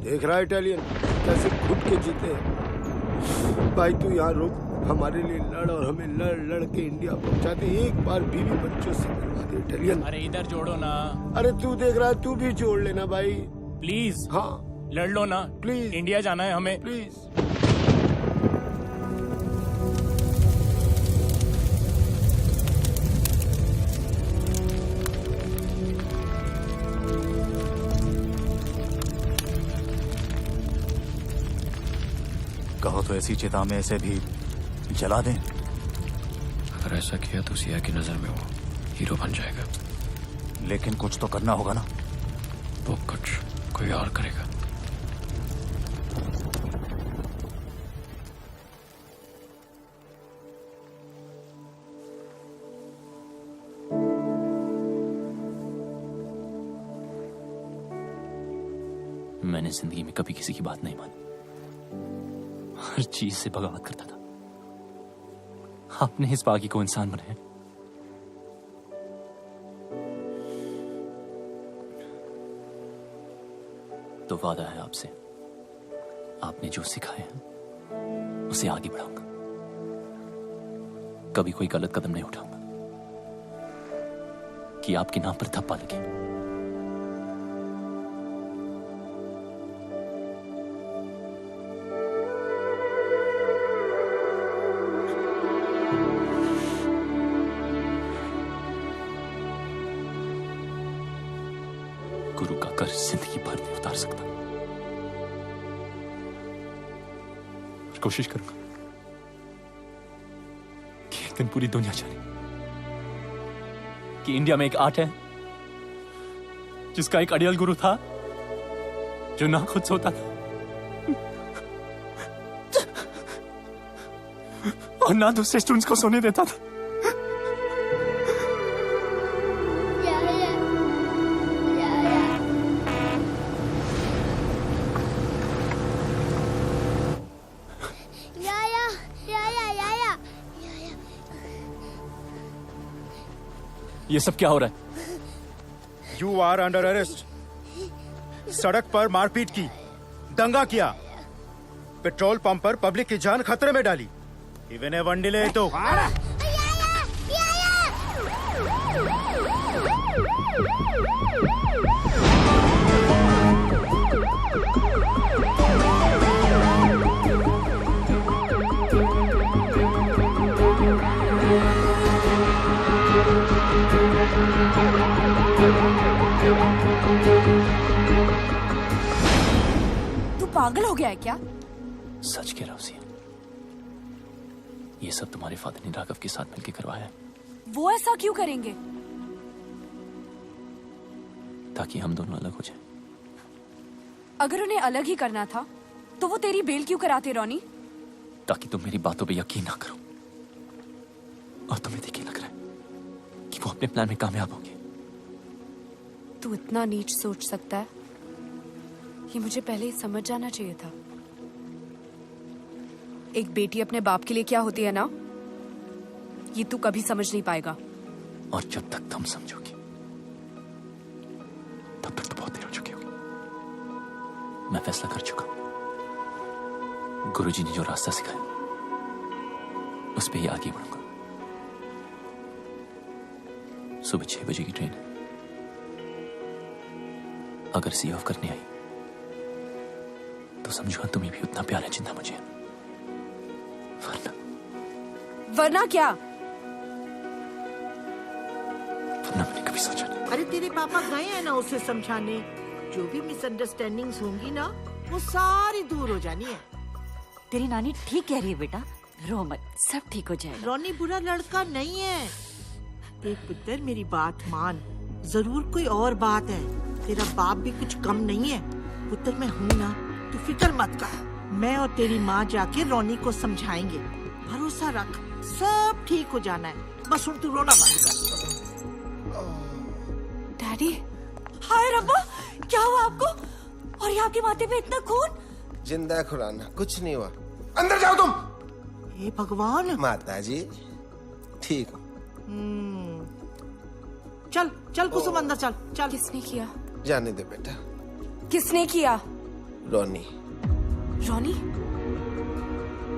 देख रहा है इटालियन कैसे घुट के जीते हैं। भाई तू यहाँ रुक, हमारे लिए लड़ और हमें लड़ लड़ के इंडिया पहुंचाते। एक बार बीवी बच्चों से मिलवा दे इटालियन। अरे इधर जोड़ो ना। अरे तू देख रहा है, तू भी जोड़ लेना भाई प्लीज। हाँ लड़ लो ना प्लीज, इंडिया जाना है हमें प्लीज। कहो तो ऐसी चिता में ऐसे भी जला दें। अगर ऐसा किया तो सिया की नजर में वो हीरो बन जाएगा। लेकिन कुछ तो करना होगा ना। वो कुछ कोई और करेगा। मैंने जिंदगी में कभी किसी की बात नहीं मानी, हर चीज से बगावत करता था। आपने इस बागी को इंसान बनाया। तो वादा है आपसे, आपने जो सिखाया है उसे आगे बढ़ाऊंगा। कभी कोई गलत कदम नहीं उठाऊंगा कि आपके नाम पर थप्पा लगे। गुरु का कर्ज जिंदगी भर नहीं उतार सकता, और कोशिश करूंगा कि एक दिन पूरी दुनिया जाने कि इंडिया में एक आर्ट है जिसका एक अड़ियल गुरु था जो ना खुद सोता था और ना दूसरे स्टूडेंट्स को सोने देता था। ये सब क्या हो रहा है? You are under arrest. सड़क पर मारपीट की, दंगा किया, पेट्रोल पंप पर पब्लिक की जान खतरे में डाली। इवन ए वंडिले तो तू पागल हो गया है क्या? सच कह रहा हूं सिया, ये सब तुम्हारे फादर ने राघव के साथ मिलकर करवाया है। वो ऐसा क्यों करेंगे? ताकि हम दोनों अलग हो जाएं। अगर उन्हें अलग ही करना था तो वो तेरी बेल क्यों कराते रोनी? ताकि तुम मेरी बातों पे यकीन ना करो और तुम्हें देखिए लग रहा है कि वो अपने प्लान में कामयाब होंगे। तू इतना नीच सोच सकता है, ये मुझे पहले ही समझ जाना चाहिए था। एक बेटी अपने बाप के लिए क्या होती है ना, ये तू कभी समझ नहीं पाएगा। और जब तक तुम समझोगी तब तक तो बहुत देर हो चुकी होगी। मैं फैसला कर चुका हूं। गुरुजी ने जो रास्ता सिखाया उस पे ही आगे बढ़ूंगा। सुबह 6 बजे की ट्रेन है। अगर सी ऑफ करने आई तो समझो तुम्हें भी उतना प्यार है जितना मुझे। वरना क्या? वरना मैंने कभी सोचा नहीं। अरे तेरे पापा गए हैं ना उसे समझाने। जो भी मिसअंडरस्टैंडिंग्स होंगी ना वो सारी दूर हो जानी है। तेरी नानी ठीक कह रही है बेटा, रो मत, सब ठीक हो जाएगा। रोनी बुरा लड़का नहीं है। देख पुत्र मेरी बात मान, जरूर कोई और बात है। तेरा बाप भी कुछ कम नहीं है। पुत्र मैं हूँ ना, तू फिक्र मत कर। मैं और तेरी माँ जाके रोनी को समझाएंगे। भरोसा रख, सब ठीक हो जाना है। बस उन तू रोना बंद कर। डैडी, हाय रब्बा, क्या हुआ आपको? और ये आपके माथे पे इतना खून? जिंदा खुराना, कुछ नहीं हुआ। अंदर जाओ तुम। हे भगवान। माता जी ठीक हो? चल चल कुसुम अंदर चल चल। किसने किया? जाने दे बेटा। किसने किया? रोनी। रोनी?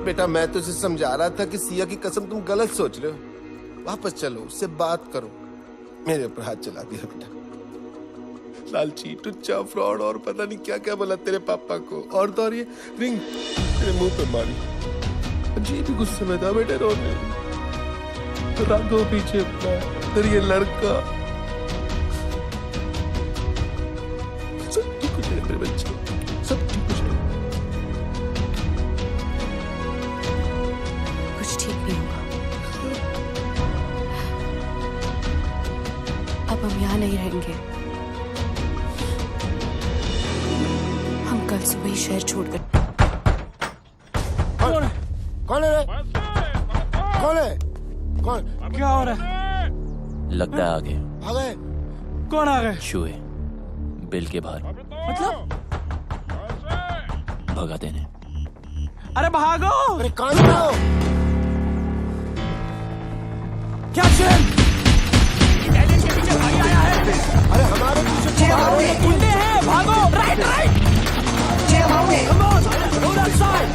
बेटा मैं तुझे समझा रहा था कि सिया की कसम तुम गलत सोच रहे हो। वापस चलो, उससे बात करो। मेरे ऊपर हाथ चला दिया बेटा। लालची, टुच्चा, फ्रॉड और पता नहीं क्या क्या बोला तेरे पापा को। और तो और ये रिंग तेरे मुंह पे मारी। अजीब ही गुस्से में था बेटे रोने। राघव पीछे फिर ये लड़का। सब ठीक हो जाए मेरे बच्चे, सब ठीक हो जाए। कुछ ठीक नहीं होगा। अब हम यहाँ नहीं रहेंगे। हम कल सुबह ही शहर छोड़कर। कौन है? कौन है? कौन है? कौन? क्या हो रहा है? लगता है आ गए। आ गए? कौन आ गए? शुए बिल के बाहर। मतलब? भगा देने। अरे भागो! अरे कहाँ जाओ? क्या चैन? इटालियन के पीछे भाई आया है। अरे हमारे पीछे गुंडे हैं, भागो! Right right! Come on, go that side!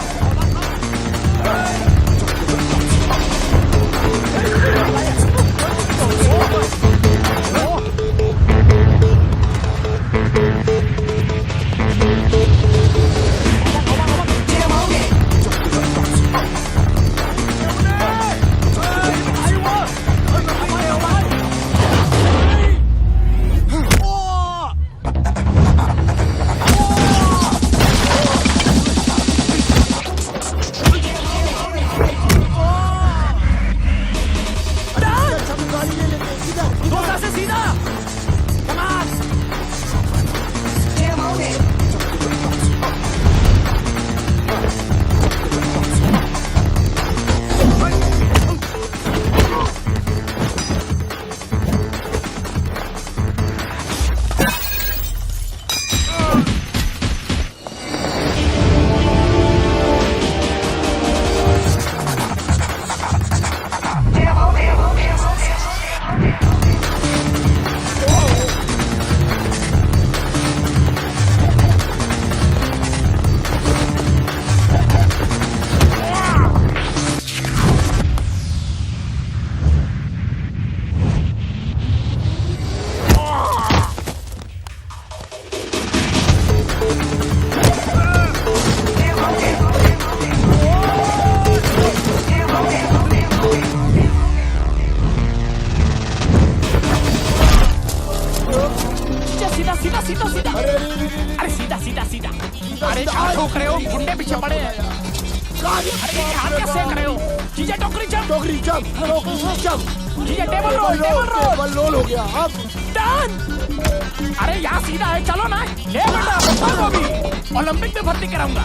अरे क्या ठोक रहे हो? गुंडे पीछे पड़े हैं। अरे यहाँ क्या सेक रहे हो? जीजा टोकरी जम। टोकरी जम। जीजा टेबल रोल हो गया। अब डन। अरे यहाँ सीधा है, चलो ना। ले बेटा, बताओ अभी ओलंपिक में भर्ती कराऊंगा।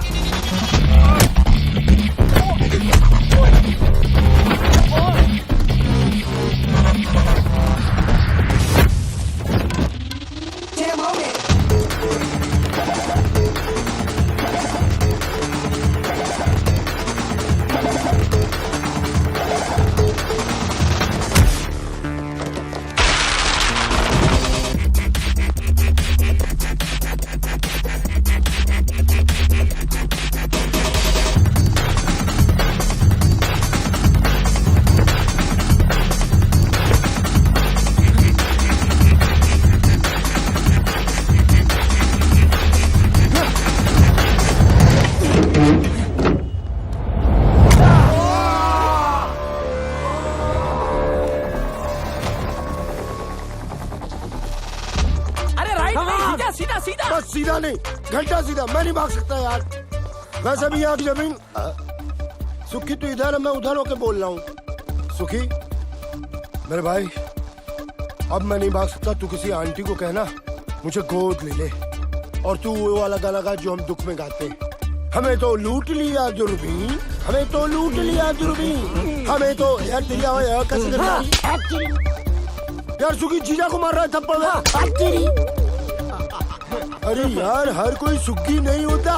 सीधा सीधा। बस सीधा नहीं, घंटा सीधा। मैं नहीं भाग सकता यार। वैसे भी यहाँ की जमीन। सुखी तू इधर है, मैं उधर होके बोल रहा हूँ। सुखी मेरे भाई, अब मैं नहीं भाग सकता। तू किसी आंटी को कहना मुझे गोद ले ले, और तू वो वाला गाना गा जो हम दुख में गाते हैं। हमें तो लूट लिया दूरबीन, हमें तो लूट लिया दूरबीन, हमें तो यार दिया हुआ यार कैसे यार सुखी जीजा को मार रहा है थप्पड़ में। अरे यार हर कोई सुखी नहीं होता।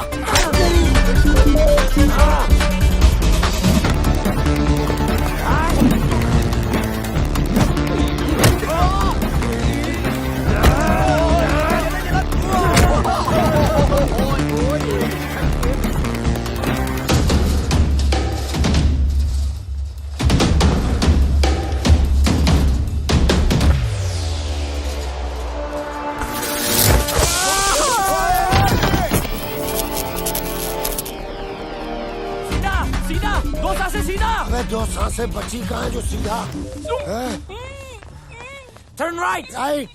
दो सांसें बची कहाँ है जो सीधा? Turn right. Right.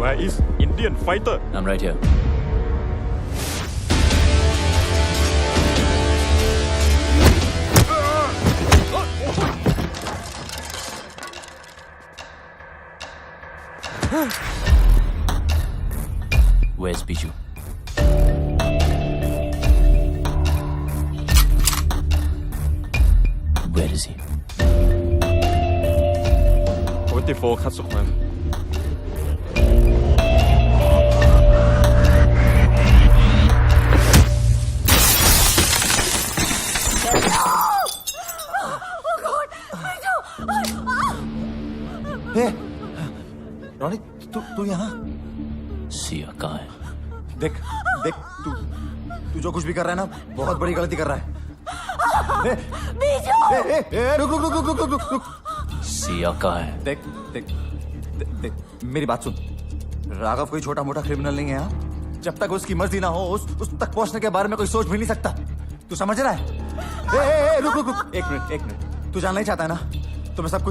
Where is Indian fighter? I'm right here. Where's Biju? Where is he? 44 Katsuhman. Ronnie, तू यहाँ? सिया कहाँ है? देख देख, तू जो कुछ भी कर रहा है ना, बहुत बड़ी गलती कर रहा है। रुक। सिया कहाँ है? देख, मेरी बात सुन। राघव कोई छोटा मोटा क्रिमिनल नहीं है यहाँ। जब तक उसकी मर्जी ना हो, उस तक पहुंचने के बारे में कोई सोच भी नहीं सकता। तू समझ रहा है? रुक। एक मिनट। तू जानना ही चाहता है ना, तो मैं सब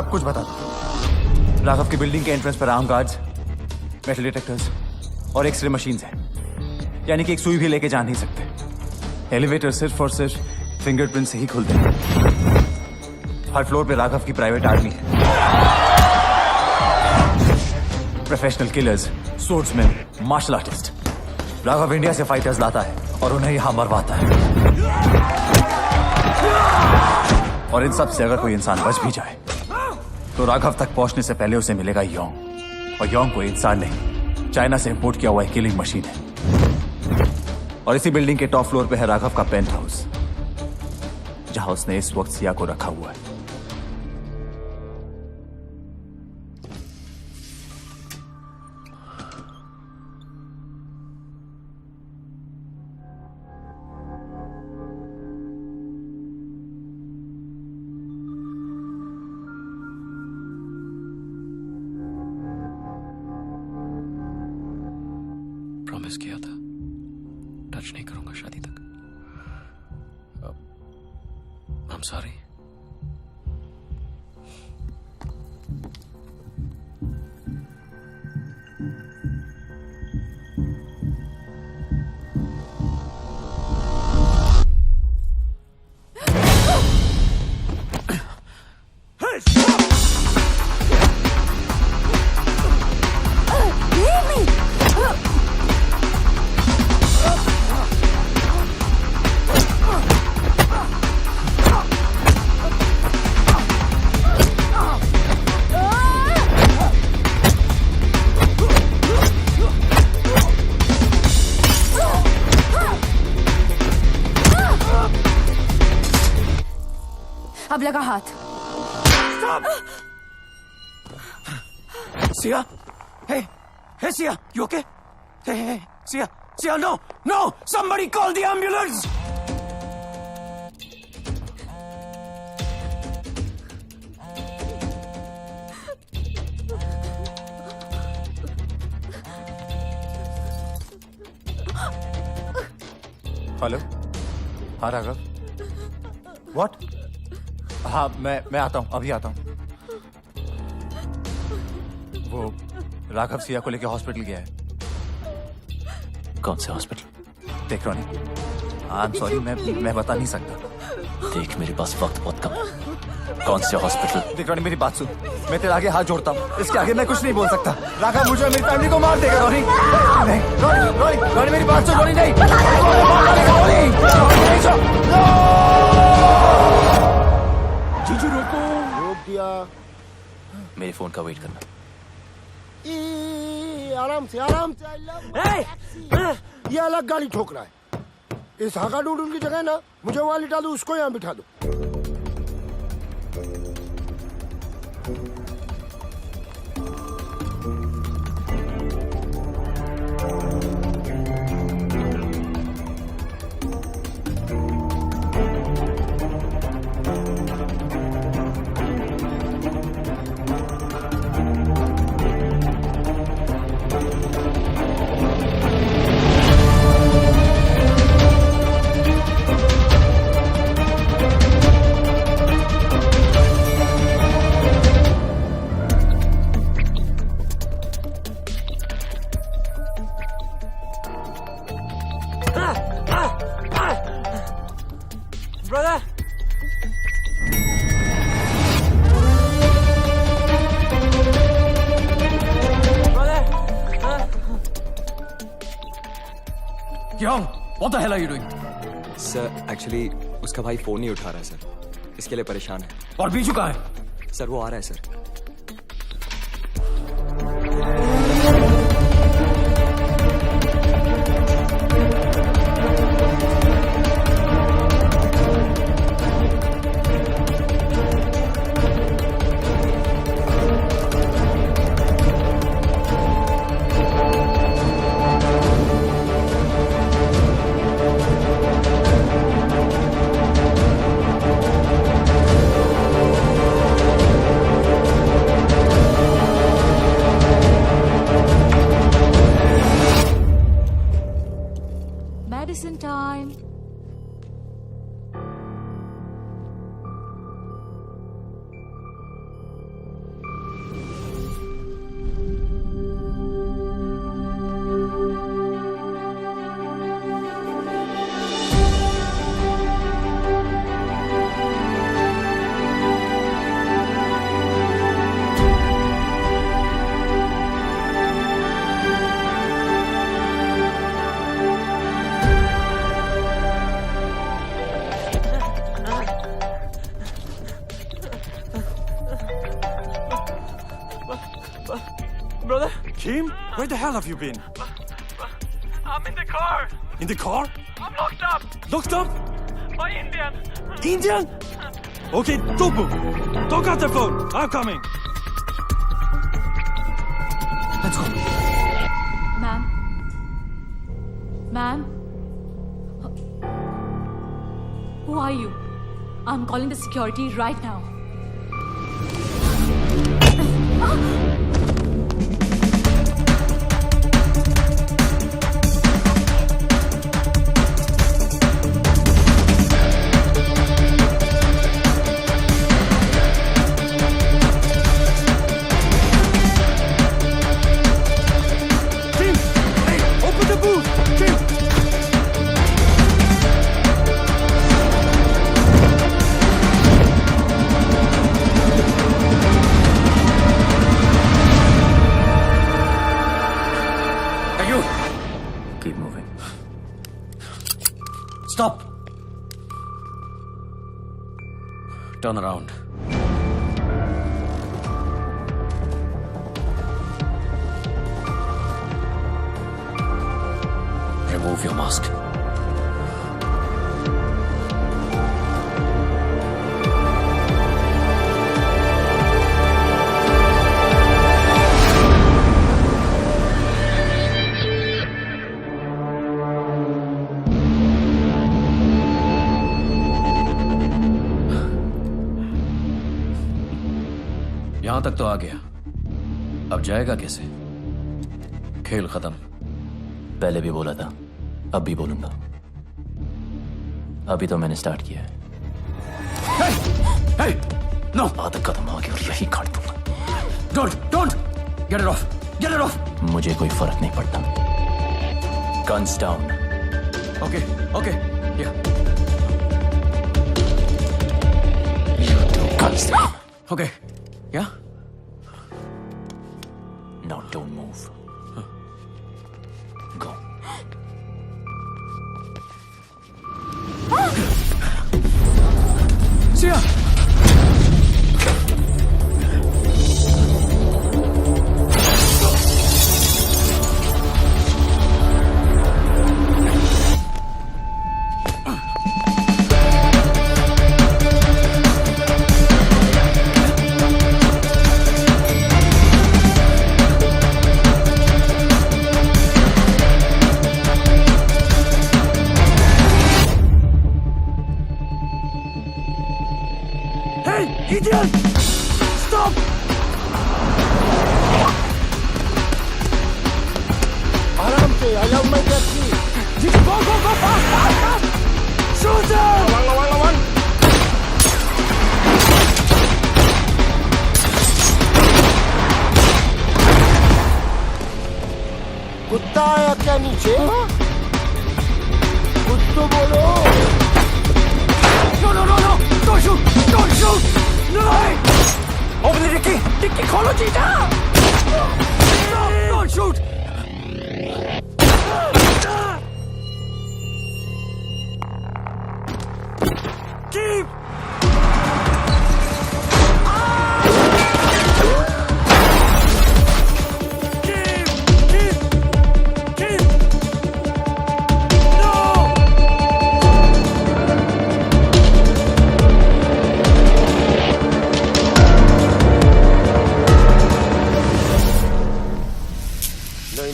कुछ बता दूं। राघव की बिल्डिंग के एंट्रेंस पर आर्म गार्ड्स, मेटल डिटेक्टर्स और एक्सरे मशीन्स हैं। यानी कि एक सुई भी लेके जा नहीं सकते। एलिवेटर सिर्फ और सिर्फ फिंगरप्रिंट से ही खुलते हैं। हर फ्लोर पे राघव की प्राइवेट आर्मी है। Professional killers, swordsman, martial artist. Raghav India से फाइटर्स लाता है और उन्हें यहां मरवाता है। और इन सब से अगर कोई इंसान बच भी जाए तो राघव तक पहुंचने से पहले उसे मिलेगा योंग। और योंग कोई इंसान नहीं, चाइना से इंपोर्ट किया हुआ एक किलिंग मशीन है। और इसी बिल्डिंग के टॉप फ्लोर पे है राघव का पेंट हाउस, जहां उसने इस वक्त सिया को रखा हुआ है। प्रॉमिस किया था टच नहीं करूंगा शादी तक। आई एम सॉरी। अब लगा हाथ। Siya, hey, Siya, you okay? Hey, Siya, no! Somebody call the ambulance! Hello, हाँ राघव, व्हाट? हाँ मैं आता हूँ, अभी आता हूँ। वो राघव सिया को लेके हॉस्पिटल गया है। कौन से हॉस्पिटल? देख रॉनी, आई एम सॉरी, मैं बता नहीं सकता। देख मेरे पास वक्त बहुत कम है। कौन से हॉस्पिटल? देख रॉनी मेरी बात सुन, मैं तेरे आगे हाथ जोड़ता हूँ, इसके आगे मैं कुछ नहीं बोल सकता। राघव मुझे और मेरी फैमिली को मार देगा। रॉनी नहीं, रॉनी मेरी बात सुन। रॉनी नहीं, जीजू रोको। रोक दिया। मेरे फोन का वेट करना। आराम से ये अलग गाड़ी ठोक रहा है। इस हाका डूडूल की जगह ना मुझे वहां लिटा दो, उसको यहाँ बिठा दो। What the hell are you doing? Sir actually उसका भाई फोन नहीं उठा रहा है सर, इसके लिए परेशान है। और बीजू कहाँ है? सर वो आ रहा है sir. Medicine time. Brother? Kim, where the hell have you been? I'm in the car. In the car? I'm locked up. Locked up? By Indian. Indian? Okay, don't move. Don't cut the phone. I'm coming. Let's go. Ma'am? Ma'am? Who are you? I'm calling the security right now. Keep moving. Stop. Turn around. Remove your mask. यहां तक तो आ गया, अब जाएगा कैसे? खेल खत्म। पहले भी बोला था, अब भी बोलूंगा। अभी तो मैंने स्टार्ट किया है। Hey! No! आधा कदम आगे और यही काट दूंगा। Don't! Get it off! Get it off! मुझे कोई फर्क नहीं पड़ता। Guns down. Okay. Yeah. Guns down. Okay. Yeah? Now don't move. Go. Sia! Idiot! Stop! आराम से, I love my taxi. Go fast! Shoot him! Lawan. कुत्ता आया क्या नीचे? कुछ तो बोलो. No! Don't shoot! No! Open the dicky खोलो जीजा! Don't shoot! Keep!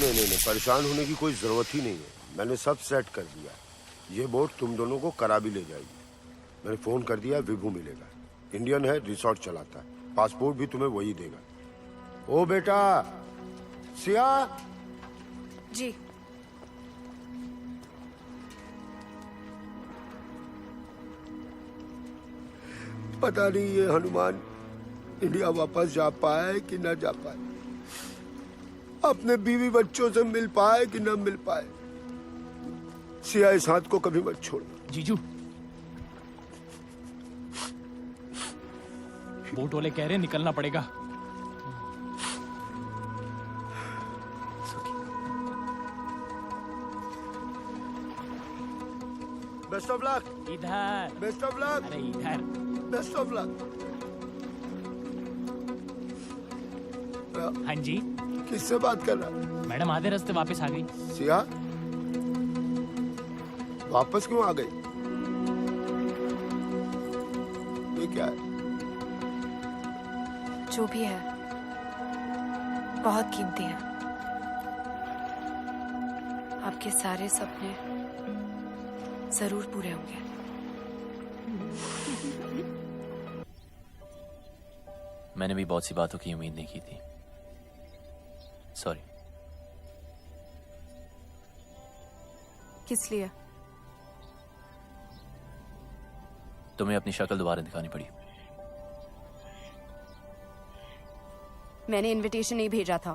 नहीं, परेशान होने की कोई जरूरत ही नहीं है। मैंने सब सेट कर दिया। ये बोट तुम दोनों को करा भी ले जाएगी। मैंने फोन कर दिया, विभू मिलेगा। इंडियन है, रिसोर्ट चलाता है। पासपोर्ट भी तुम्हें वही देगा। ओ बेटा, सिया। जी। पता नहीं ये हनुमान इंडिया वापस जा पाए कि ना जा पाए, अपने बीवी बच्चों से मिल पाए कि ना मिल पाए। सिया, इस हाथ को कभी मत छोड़ना। जीजू, बोट वाले कह रहे निकलना पड़ेगा। Best of luck. इधर। Best of luck. अरे इधर। Best of luck. हाँ जी। किससे बात कर रहा? मैडम आधे रास्ते वापस आ गई। सिया, वापस क्यों आ गई? ये क्या है? जो भी है बहुत कीमती है। आपके सारे सपने जरूर पूरे होंगे। मैंने भी बहुत सी बातों की उम्मीद नहीं की थी। सॉरी। किस लिए? तुम्हें अपनी शक्ल दोबारा दिखानी पड़ी। मैंने इनविटेशन नहीं भेजा था।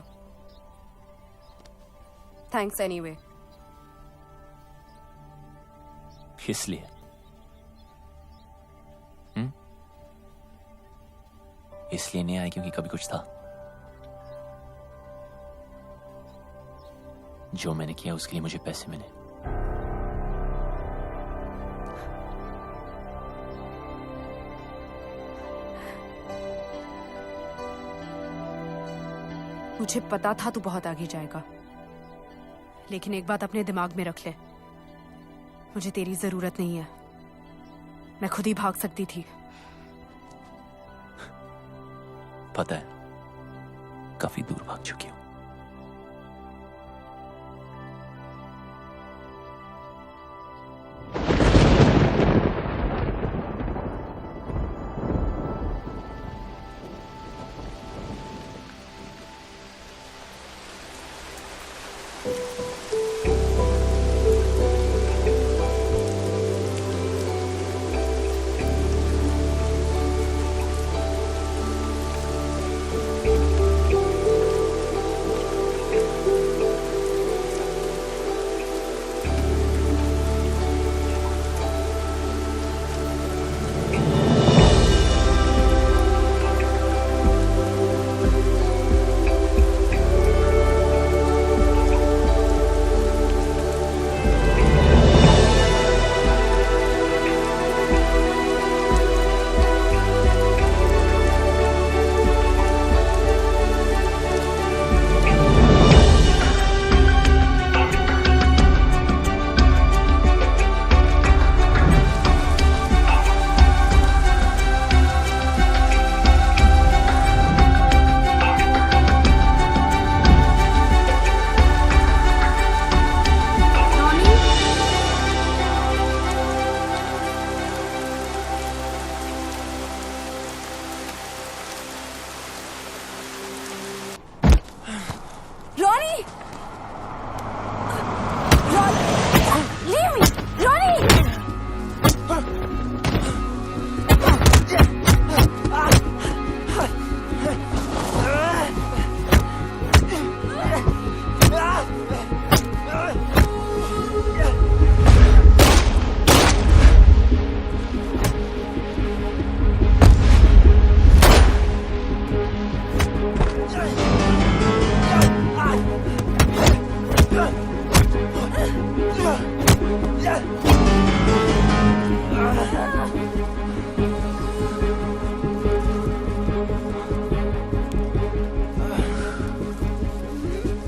Thanks anyway. इसलिए इसलिए नहीं आया क्योंकि कभी कुछ था। जो मैंने किया उसके लिए मुझे पैसे मिले। मुझे पता था तू बहुत आगे जाएगा, लेकिन एक बात अपने दिमाग में रख ले, मुझे तेरी जरूरत नहीं है। मैं खुद ही भाग सकती थी। पता है, काफी दूर भाग चुकी हूं।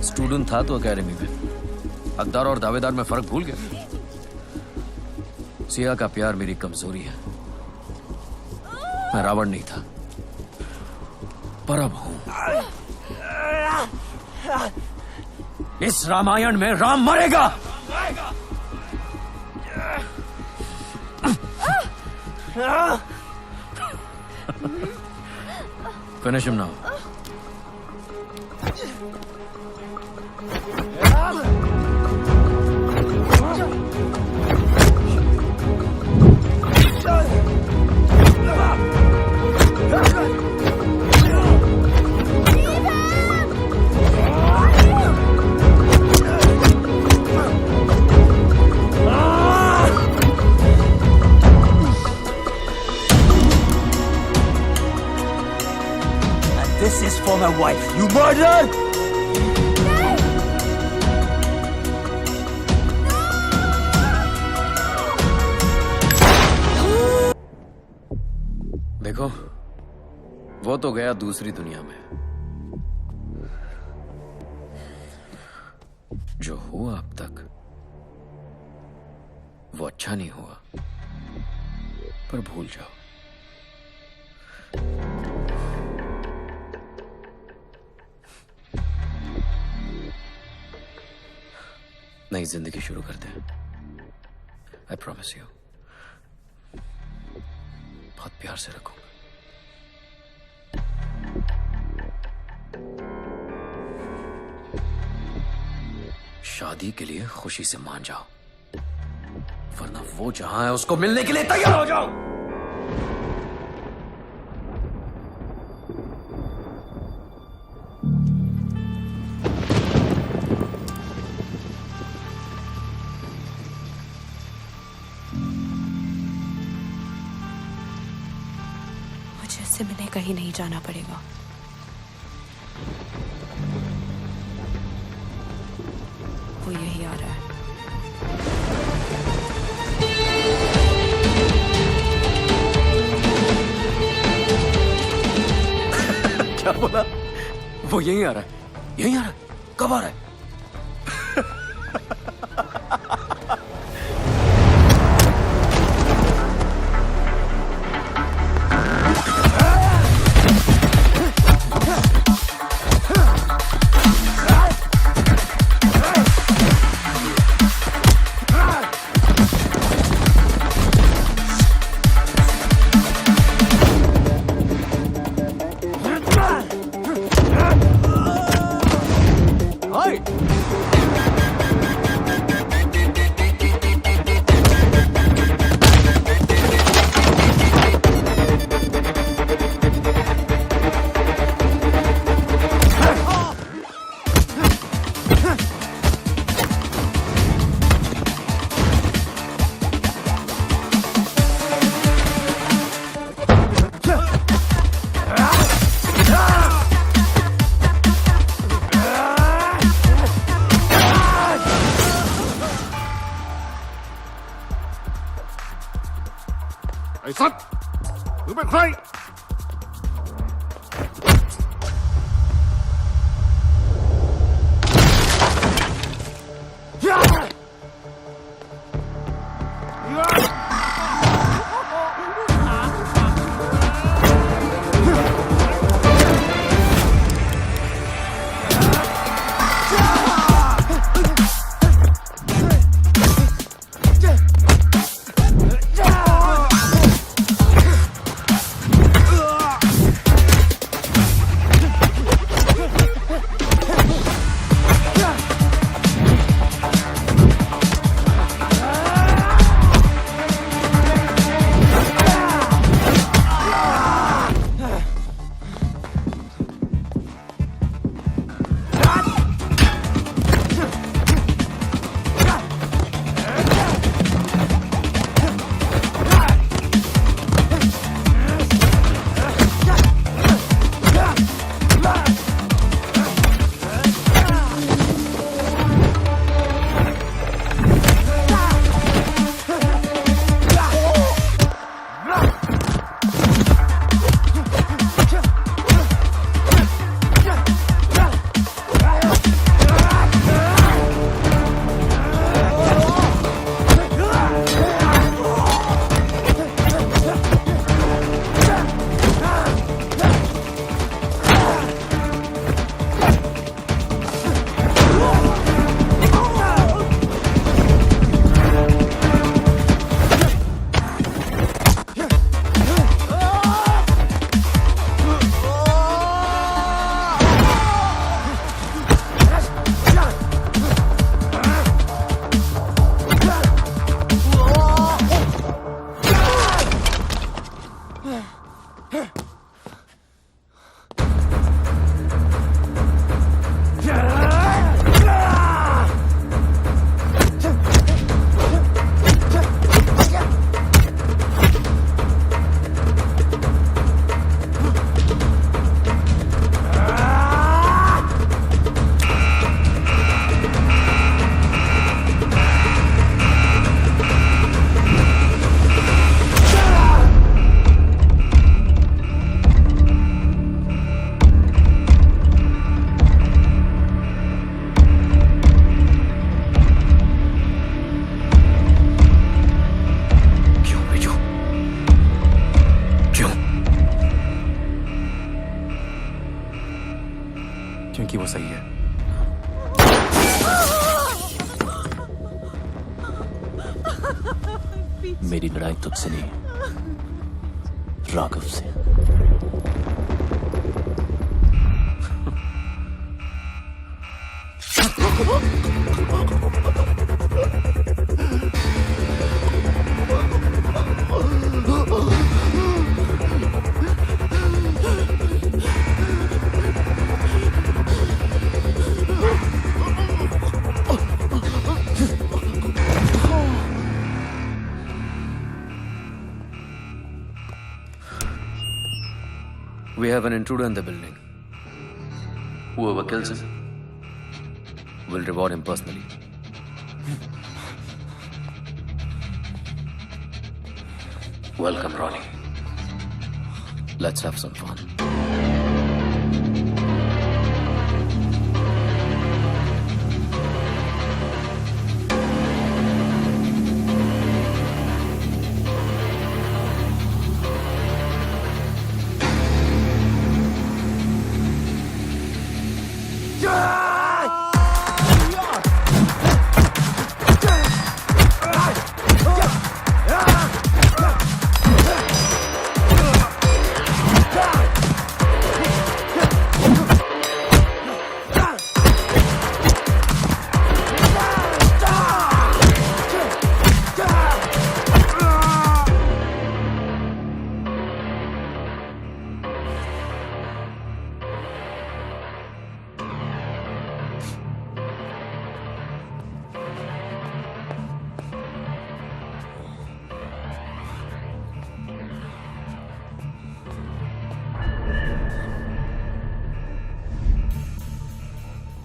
स्टूडेंट था तो एकेडमी में, हकदार और दावेदार में फर्क भूल गया। सिया का प्यार मेरी कमजोरी है। मैं रावण नहीं था, पर अब हूं। इस रामायण में राम मरेगा। Finish him now. This is for my wife. You murdered! देखो, वो तो गया दूसरी दुनिया में। जो हुआ अब तक वो अच्छा नहीं हुआ, पर भूल जाओ। नई जिंदगी शुरू करते हैं। आई प्रॉमिस यू, बहुत प्यार से रखूंगा। शादी के लिए खुशी से मान जाओ, वरना वो जहां है उसको मिलने के लिए तैयार हो जाओ। से मिलने कहीं नहीं जाना पड़ेगा। वो यही आ रहा है। क्या बोला? वो यही आ रहा है? यही आ रहा है? कब आ रहा है? Hey, son! You've been crying! मेरी लड़ाई तुझसे नहीं, राघव से। We have an intruder in the building. Whoever kills him will reward him personally. Welcome, Ronnie. Let's have some fun.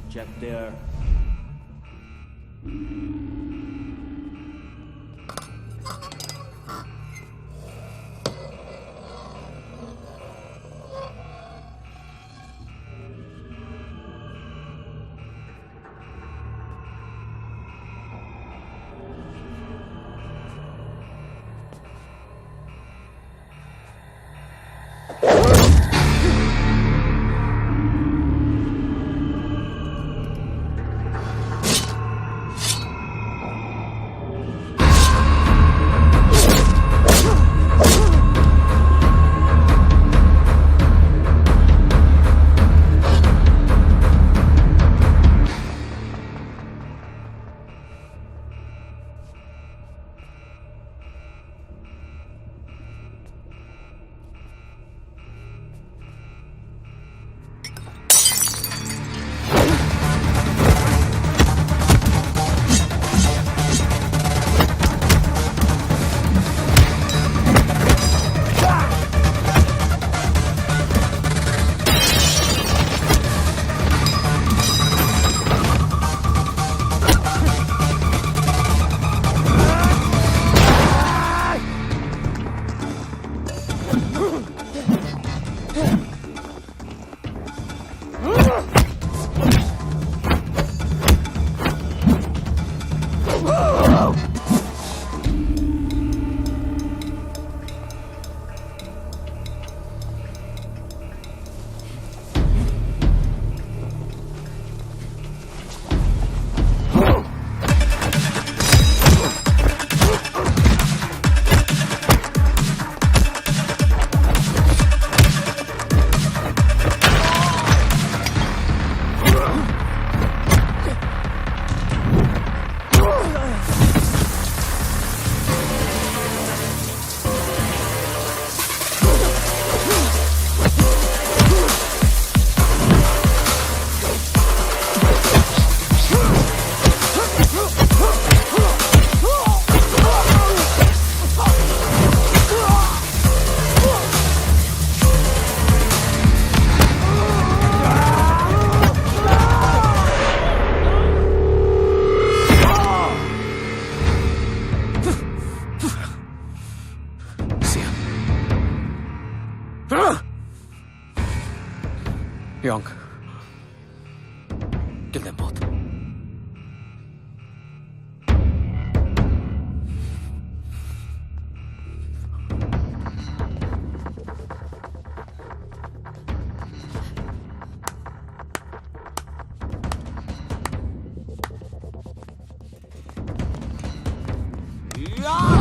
Check there. Yonk. Kill them both. Yeah!